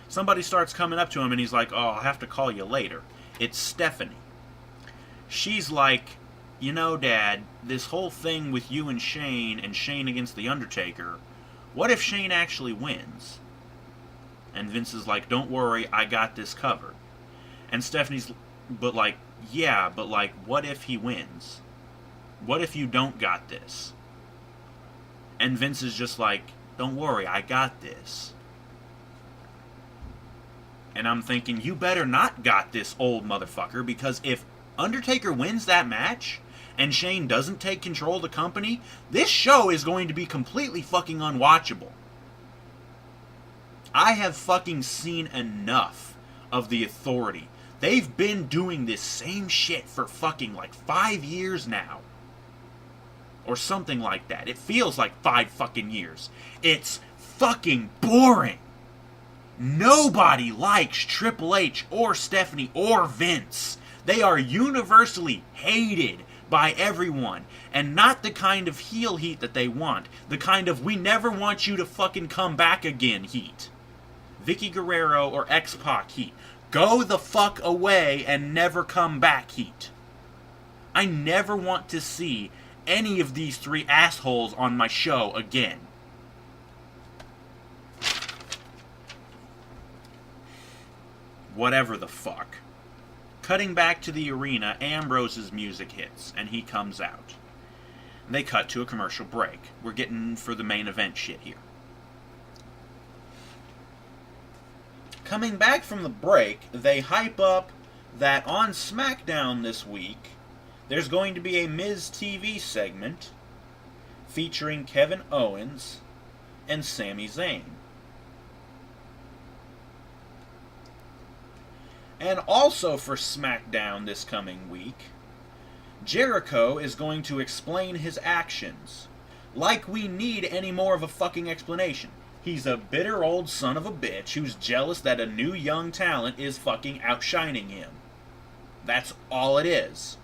S1: Somebody starts coming up to him and he's like, oh, I'll have to call you later. It's Stephanie. She's like, you know, Dad, this whole thing with you and Shane against The Undertaker, what if Shane actually wins? And Vince is like, don't worry, I got this covered. And Stephanie's, but like, yeah, but like, what if he wins? What if you don't got this? And Vince is just like, don't worry, I got this. And I'm thinking, you better not got this, old motherfucker, because if Undertaker wins that match, and Shane doesn't take control of the company, this show is going to be completely fucking unwatchable. I have fucking seen enough of the Authority. They've been doing this same shit for fucking like 5 years now. Or something like that. It feels like 5 fucking years. It's fucking boring. Nobody likes Triple H or Stephanie or Vince. They are universally hated by everyone, and not the kind of heel heat that they want. The kind of we never want you to fucking come back again heat. Vicky Guerrero or X-Pac heat. Go the fuck away and never come back heat. I never want to see any of these three assholes on my show again. Whatever the fuck. Cutting back to the arena, Ambrose's music hits, and he comes out. They cut to a commercial break. We're getting for the main event shit here. Coming back from the break, they hype up that on SmackDown this week, there's going to be a Miz TV segment featuring Kevin Owens and Sami Zayn. And also for SmackDown this coming week, Jericho is going to explain his actions. Like we need any more of a fucking explanation. He's a bitter old son of a bitch who's jealous that a new young talent is fucking outshining him. That's all it is.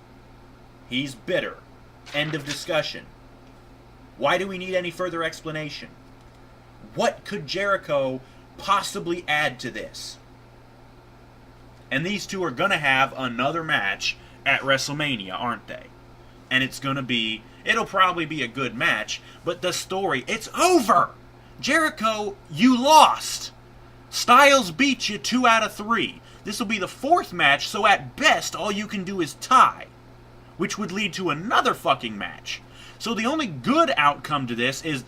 S1: He's bitter. End of discussion. Why do we need any further explanation? What could Jericho possibly add to this? And these two are going to have another match at WrestleMania, aren't they? And it'll probably be a good match, but the story, it's over! Jericho, you lost! Styles beat you 2 out of 3. This will be the 4th match, so at best, all you can do is tie. Which would lead to another fucking match. So the only good outcome to this is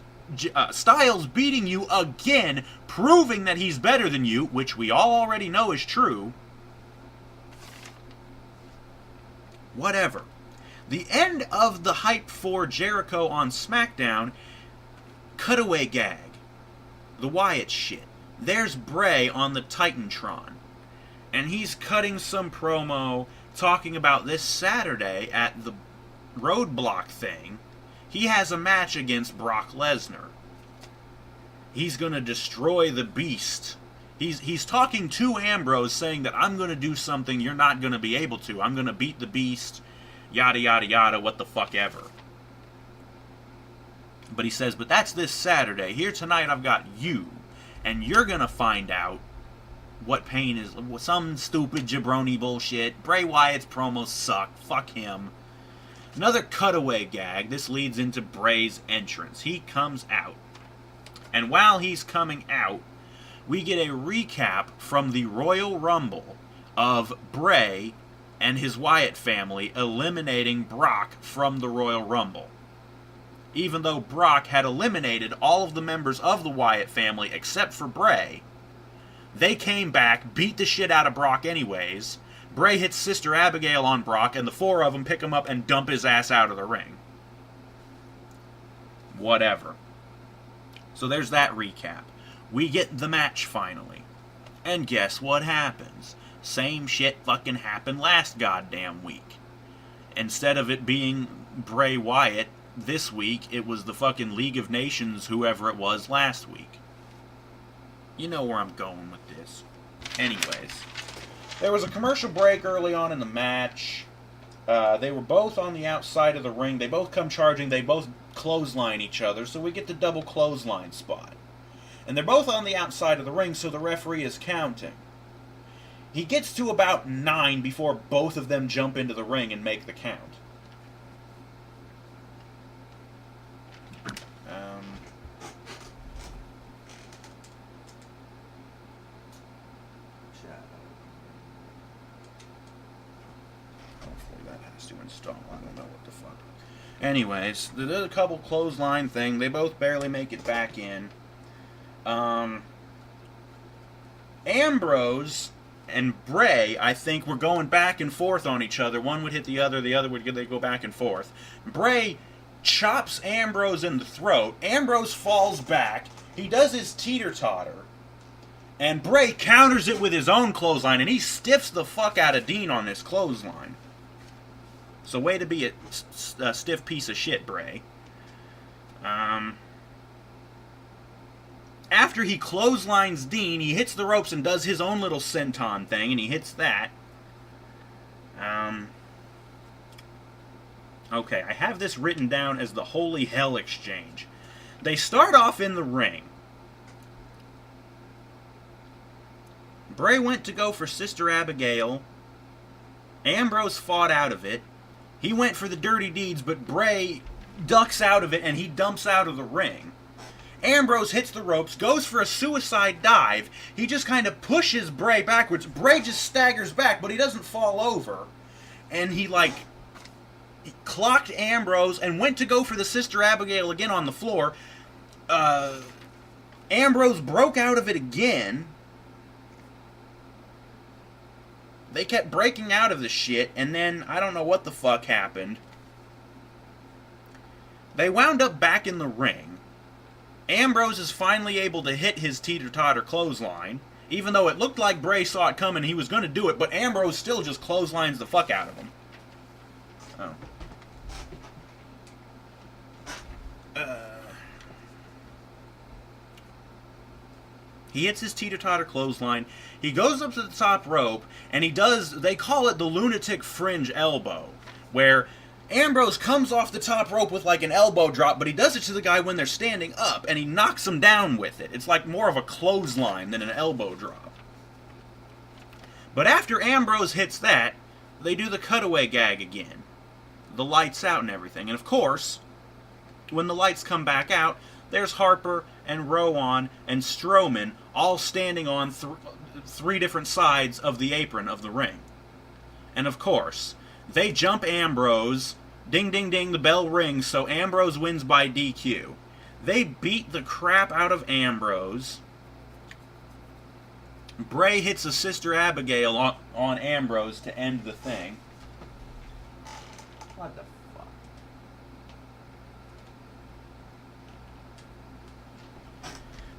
S1: Styles beating you again, proving that he's better than you, which we all already know is true. Whatever. The end of the hype for Jericho on SmackDown, cutaway gag. The Wyatt shit. There's Bray on the Titantron. And he's cutting some promo talking about this Saturday at the Roadblock thing. He has a match against Brock Lesnar. He's going to destroy the Beast He's talking to Ambrose, saying that I'm going to do something you're not going to be able to. I'm going to beat the Beast, yada, yada, yada, what the fuck ever. But he says, but that's this Saturday. Here tonight I've got you, and you're going to find out what pain is. Some stupid jabroni bullshit. Bray Wyatt's promos suck. Fuck him. Another cutaway gag. This leads into Bray's entrance. He comes out. And while he's coming out, we get a recap from the Royal Rumble of Bray and his Wyatt family eliminating Brock from the Royal Rumble. Even though Brock had eliminated all of the members of the Wyatt family except for Bray, they came back, beat the shit out of Brock anyways. Bray hits Sister Abigail on Brock, and the four of them pick him up and dump his ass out of the ring. Whatever. So there's that recap. We get the match finally. And guess what happens? Same shit fucking happened last goddamn week. Instead of it being Bray Wyatt this week, it was the fucking League of Nations, whoever it was, last week. You know where I'm going with this. Anyways, there was a commercial break early on in the match. They were both on the outside of the ring. They both come charging. They both clothesline each other, so we get the double clothesline spot. And they're both on the outside of the ring, so the referee is counting. He gets to about 9 before both of them jump into the ring and make the count. Hopefully that has to install. I don't know what the fuck. Anyways, they did a couple clothesline thing. They both barely make it back in. Ambrose and Bray, I think, were going back and forth on each other. One would hit the other would go back and forth. Bray chops Ambrose in the throat. Ambrose falls back. He does his teeter-totter. And Bray counters it with his own clothesline, and he stiffs the fuck out of Dean on this clothesline. So way to be a stiff piece of shit, Bray. After he clotheslines Dean, he hits the ropes and does his own little senton thing, and he hits that. Okay, I have this written down as the Holy Hell Exchange. They start off in the ring. Bray went to go for Sister Abigail. Ambrose fought out of it. He went for the dirty deeds, but Bray ducks out of it and he dumps out of the ring. Ambrose hits the ropes, goes for a suicide dive. He just kind of pushes Bray backwards. Bray just staggers back, but he doesn't fall over. And he clocked Ambrose and went to go for the Sister Abigail again on the floor. Ambrose broke out of it again. They kept breaking out of the shit, and then I don't know what the fuck happened. They wound up back in the ring. Ambrose is finally able to hit his teeter-totter clothesline, even though it looked like Bray saw it coming, he was going to do it, but Ambrose still just clotheslines the fuck out of him. Oh. He hits his teeter-totter clothesline, he goes up to the top rope, and they call it the lunatic fringe elbow, where Ambrose comes off the top rope with like an elbow drop, but he does it to the guy when they're standing up, and he knocks him down with it. It's like more of a clothesline than an elbow drop. But after Ambrose hits that, they do the cutaway gag again. The lights out and everything. And of course, when the lights come back out, there's Harper and Rowan and Strowman all standing on three different sides of the apron of the ring. And of course, they jump Ambrose. Ding, ding, ding, the bell rings, so Ambrose wins by DQ. They beat the crap out of Ambrose. Bray hits a Sister Abigail on Ambrose to end the thing.
S2: What the fuck?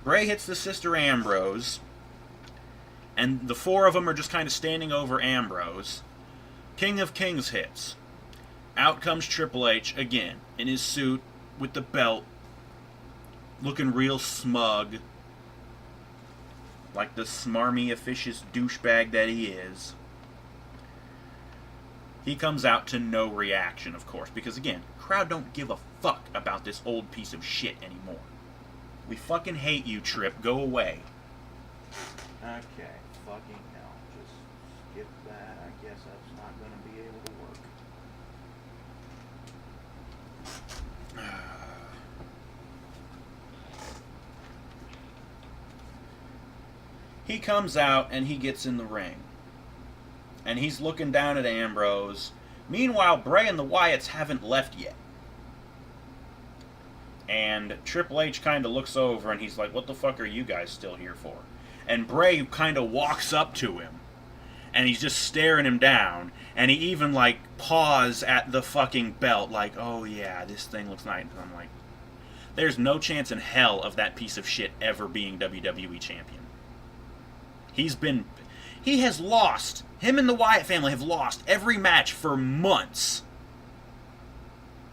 S1: Bray hits the Sister Ambrose, and the four of them are just kind of standing over Ambrose. King of Kings hits. Out comes Triple H again, in his suit, with the belt, looking real smug. like the smarmy, officious douchebag that he is. He comes out to no reaction, of course, because again, crowd don't give a fuck about this old piece of shit anymore. We fucking hate you, Tripp. Go away.
S2: Okay, fucking hell. Just skip that. I guess that's not going to be able to work.
S1: He comes out and he gets in the ring. And he's looking down at Ambrose. Meanwhile, Bray and the Wyatts haven't left yet. And Triple H kind of looks over and he's like, what the fuck are you guys still here for? And Bray kind of walks up to him. And he's just staring him down. And he even, like, paws at the fucking belt. Like, oh yeah, this thing looks nice. And I'm like, there's no chance in hell of that piece of shit ever being WWE champion. He has lost. Him and the Wyatt family have lost every match for months.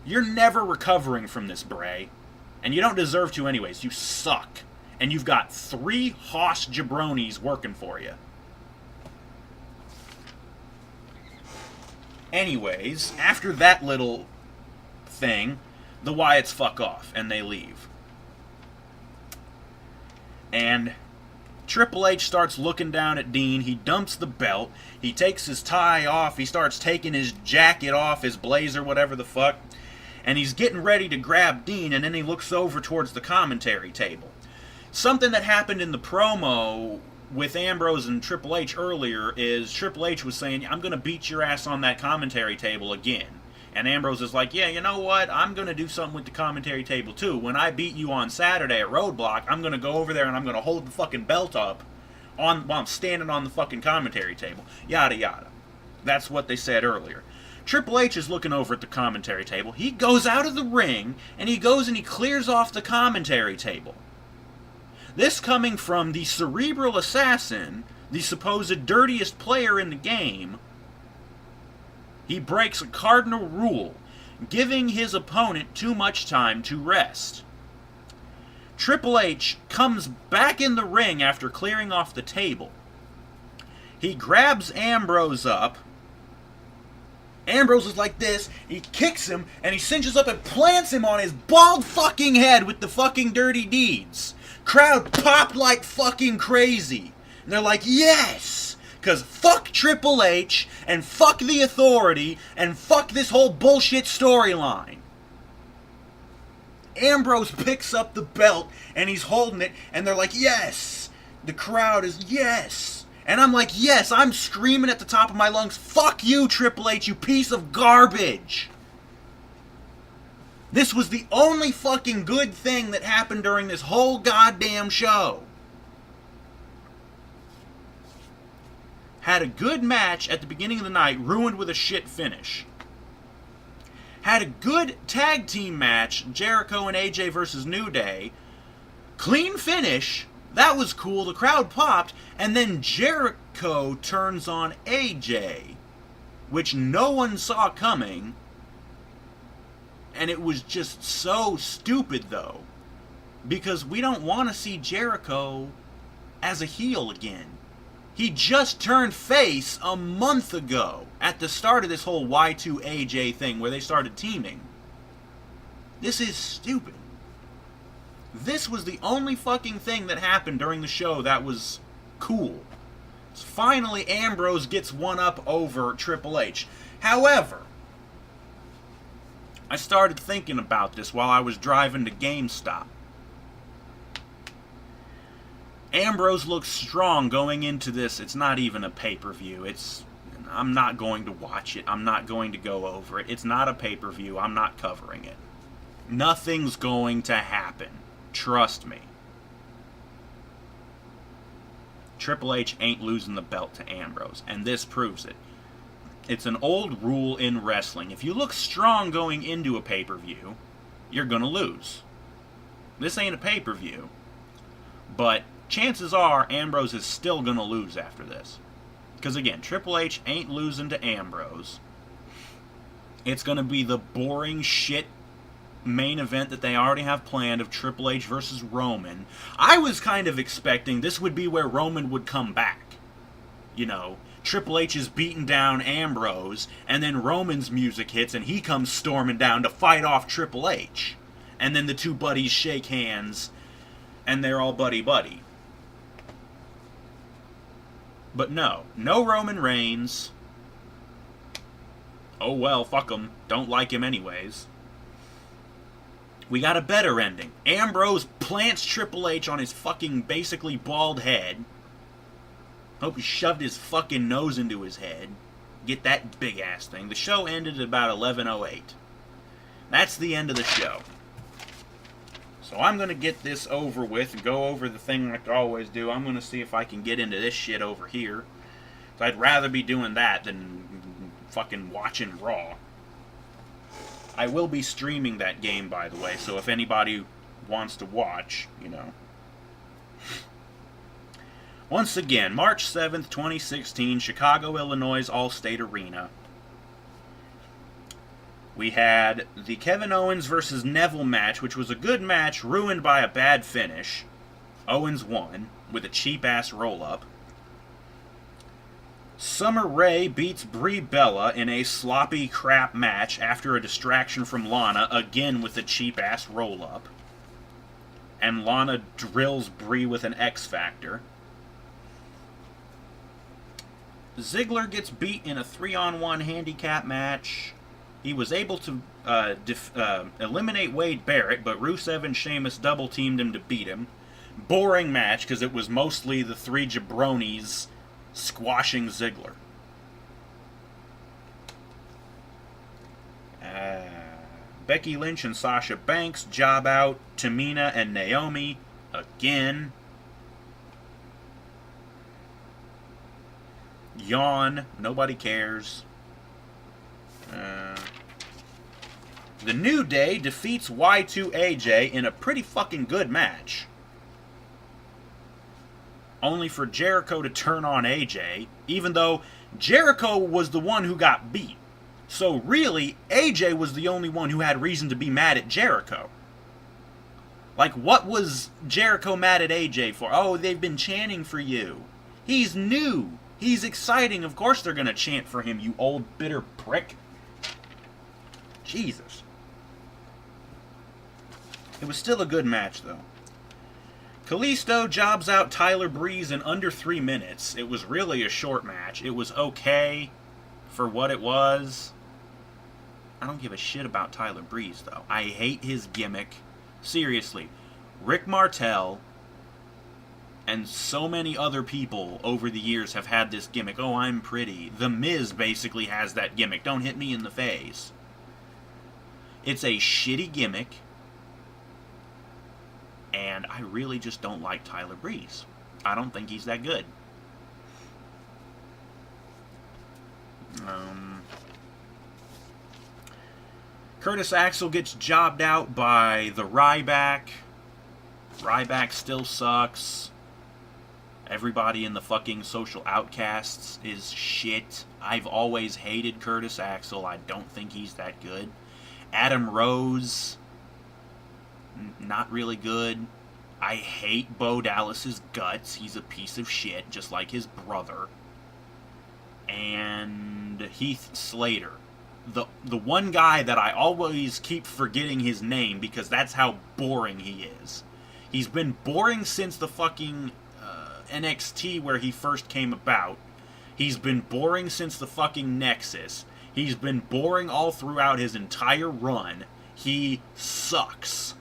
S1: You're never recovering from this, Bray. And you don't deserve to anyways. You suck. And you've got 3 hoss jabronis working for you. Anyways, after that little thing, the Wyatts fuck off and they leave. And Triple H starts looking down at Dean. He dumps the belt. He takes his tie off. He starts taking his jacket off, his blazer, whatever the fuck. And he's getting ready to grab Dean, and then he looks over towards the commentary table. Something that happened in the promo with Ambrose and Triple H earlier is Triple H was saying, I'm going to beat your ass on that commentary table again. And Ambrose is like, yeah, you know what? I'm going to do something with the commentary table too. When I beat you on Saturday at Roadblock, I'm going to go over there and I'm going to hold the fucking belt up while I'm standing on the fucking commentary table. Yada yada. That's what they said earlier. Triple H is looking over at the commentary table. He goes out of the ring and he goes and he clears off the commentary table. This coming from the cerebral assassin, the supposed dirtiest player in the game. He breaks a cardinal rule, giving his opponent too much time to rest. Triple H comes back in the ring after clearing off the table. He grabs Ambrose up. Ambrose is like this. He kicks him, and he cinches up and plants him on his bald fucking head with the fucking dirty deeds. Crowd popped like fucking crazy. And they're like, yes! Because fuck Triple H, and fuck the Authority, and fuck this whole bullshit storyline. Ambrose picks up the belt, and he's holding it, and they're like, yes! The crowd is, yes! And I'm like, yes, I'm screaming at the top of my lungs, fuck you, Triple H, you piece of garbage! This was the only fucking good thing that happened during this whole goddamn show. Had a good match at the beginning of the night, ruined with a shit finish. Had a good tag team match, Jericho and AJ versus New Day. Clean finish. That was cool. The crowd popped. And then Jericho turns on AJ, which no one saw coming. And it was just so stupid, though. Because we don't want to see Jericho as a heel again. He just turned face a month ago at the start of this whole Y2AJ thing where they started teaming. This is stupid. This was the only fucking thing that happened during the show that was cool. Finally, Ambrose gets one up over Triple H. However, I started thinking about this while I was driving to GameStop. Ambrose looks strong going into this. It's not even a pay-per-view. I'm not going to watch it. I'm not going to go over it. It's not a pay-per-view. I'm not covering it. Nothing's going to happen. Trust me. Triple H ain't losing the belt to Ambrose, and this proves it. It's an old rule in wrestling. If you look strong going into a pay-per-view, you're going to lose. This ain't a pay-per-view, but chances are Ambrose is still going to lose after this. Because again, Triple H ain't losing to Ambrose. It's going to be the boring shit main event that they already have planned of Triple H versus Roman. I was kind of expecting this would be where Roman would come back. You know, Triple H is beating down Ambrose, and then Roman's music hits, and he comes storming down to fight off Triple H. And then the two buddies shake hands, and they're all buddy-buddy. But no Roman Reigns. Oh well, fuck him. Don't like him anyways. We got a better ending. Ambrose plants Triple H on his fucking basically bald head. Hope he shoved his fucking nose into his head. Get that big ass thing. The show ended at about 11:08. That's the end of the show. So I'm going to get this over with and go over the thing like I always do. I'm going to see if I can get into this shit over here. So I'd rather be doing that than fucking watching Raw. I will be streaming that game, by the way, so if anybody wants to watch, you know. Once again, March 7th, 2016, Chicago, Illinois, Allstate Arena. We had the Kevin Owens versus Neville match, which was a good match, ruined by a bad finish. Owens won, with a cheap-ass roll-up. Summer Rae beats Brie Bella in a sloppy crap match after a distraction from Lana, again with a cheap-ass roll-up. And Lana drills Brie with an X-Factor. Ziggler gets beat in a 3-on-1 handicap match. He was able to eliminate Wade Barrett, but Rusev and Sheamus double-teamed him to beat him. Boring match, because it was mostly the three jabronis squashing Ziggler. Becky Lynch and Sasha Banks job out Tamina and Naomi again. Yawn. Nobody cares. The New Day defeats Y2AJ in a pretty fucking good match. Only for Jericho to turn on AJ, even though Jericho was the one who got beat. So really, AJ was the only one who had reason to be mad at Jericho. Like, what was Jericho mad at AJ for? Oh, they've been chanting for you. He's new. He's exciting. Of course they're going to chant for him, you old bitter prick. Jesus. It was still a good match, though. Kalisto jobs out Tyler Breeze in under 3 minutes. It was really a short match. It was okay for what it was. I don't give a shit about Tyler Breeze, though. I hate his gimmick. Seriously. Rick Martel and so many other people over the years have had this gimmick. Oh, I'm pretty. The Miz basically has that gimmick. Don't hit me in the face. It's a shitty gimmick. And I really just don't like Tyler Breeze. I don't think he's that good. Curtis Axel gets jobbed out by the Ryback. Ryback still sucks. Everybody in the fucking Social Outcasts is shit. I've always hated Curtis Axel. I don't think he's that good. Adam Rose, not really good. I hate Bo Dallas's guts. He's a piece of shit, just like his brother. And Heath Slater. The one guy that I always keep forgetting his name because that's how boring he is. He's been boring since the fucking NXT where he first came about. He's been boring since the fucking Nexus. He's been boring all throughout his entire run. He sucks.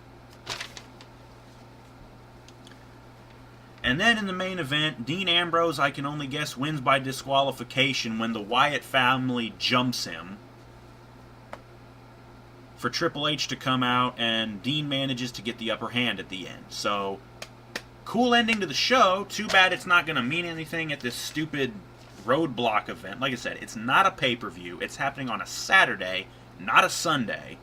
S1: And then in the main event, Dean Ambrose, I can only guess, wins by disqualification when the Wyatt family jumps him. For Triple H to come out, and Dean manages to get the upper hand at the end. So, cool ending to the show. Too bad it's not going to mean anything at this stupid Roadblock event. Like I said, it's not a pay-per-view. It's happening on a Saturday, not a Sunday.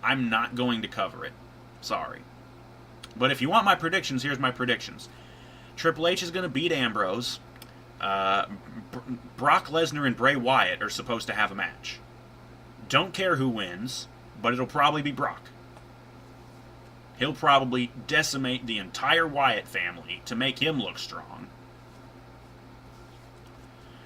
S1: I'm not going to cover it. Sorry. But if you want my predictions, here's my predictions. Triple H is going to beat Ambrose. Brock Lesnar and Bray Wyatt are supposed to have a match. Don't care who wins, but it'll probably be Brock.
S3: He'll probably decimate the entire Wyatt family to make him look strong.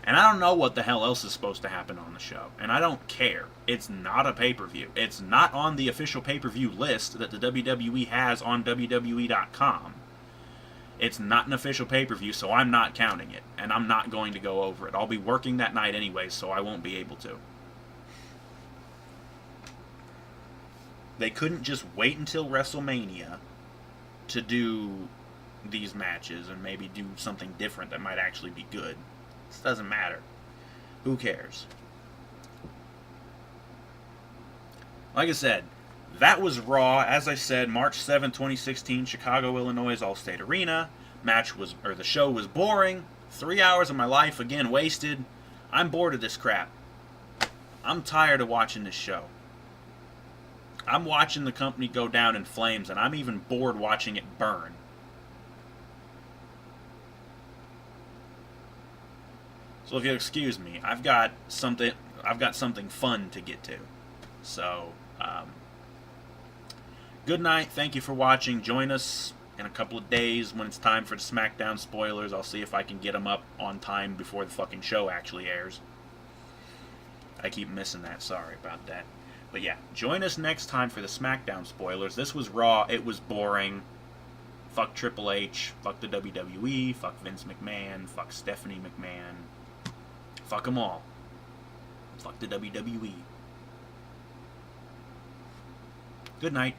S3: And I don't know what the hell else is supposed to happen on the show. And I don't care. It's not a pay-per-view. It's not on the official pay-per-view list that the WWE has on WWE.com. It's not an official pay-per-view, so I'm not counting it. And I'm not going to go over it. I'll be working that night anyway, so I won't be able to. They couldn't just wait until WrestleMania to do these matches and maybe do something different that might actually be good. This doesn't matter. Who cares? Like I said, that was Raw. As I said, March 7, 2016, Chicago, Illinois, Allstate Arena. The show was boring. 3 hours of my life again wasted. I'm bored of this crap. I'm tired of watching this show. I'm watching the company go down in flames, and I'm even bored watching it burn. So if you'll excuse me, I've got something fun to get to. So, good night. Thank you for watching. Join us in a couple of days when it's time for the SmackDown spoilers. I'll see if I can get them up on time before the fucking show actually airs. I keep missing that. Sorry about that. But yeah, join us next time for the SmackDown spoilers. This was Raw. It was boring. Fuck Triple H. Fuck the WWE. Fuck Vince McMahon. Fuck Stephanie McMahon. Fuck them all. Fuck the WWE. Good night.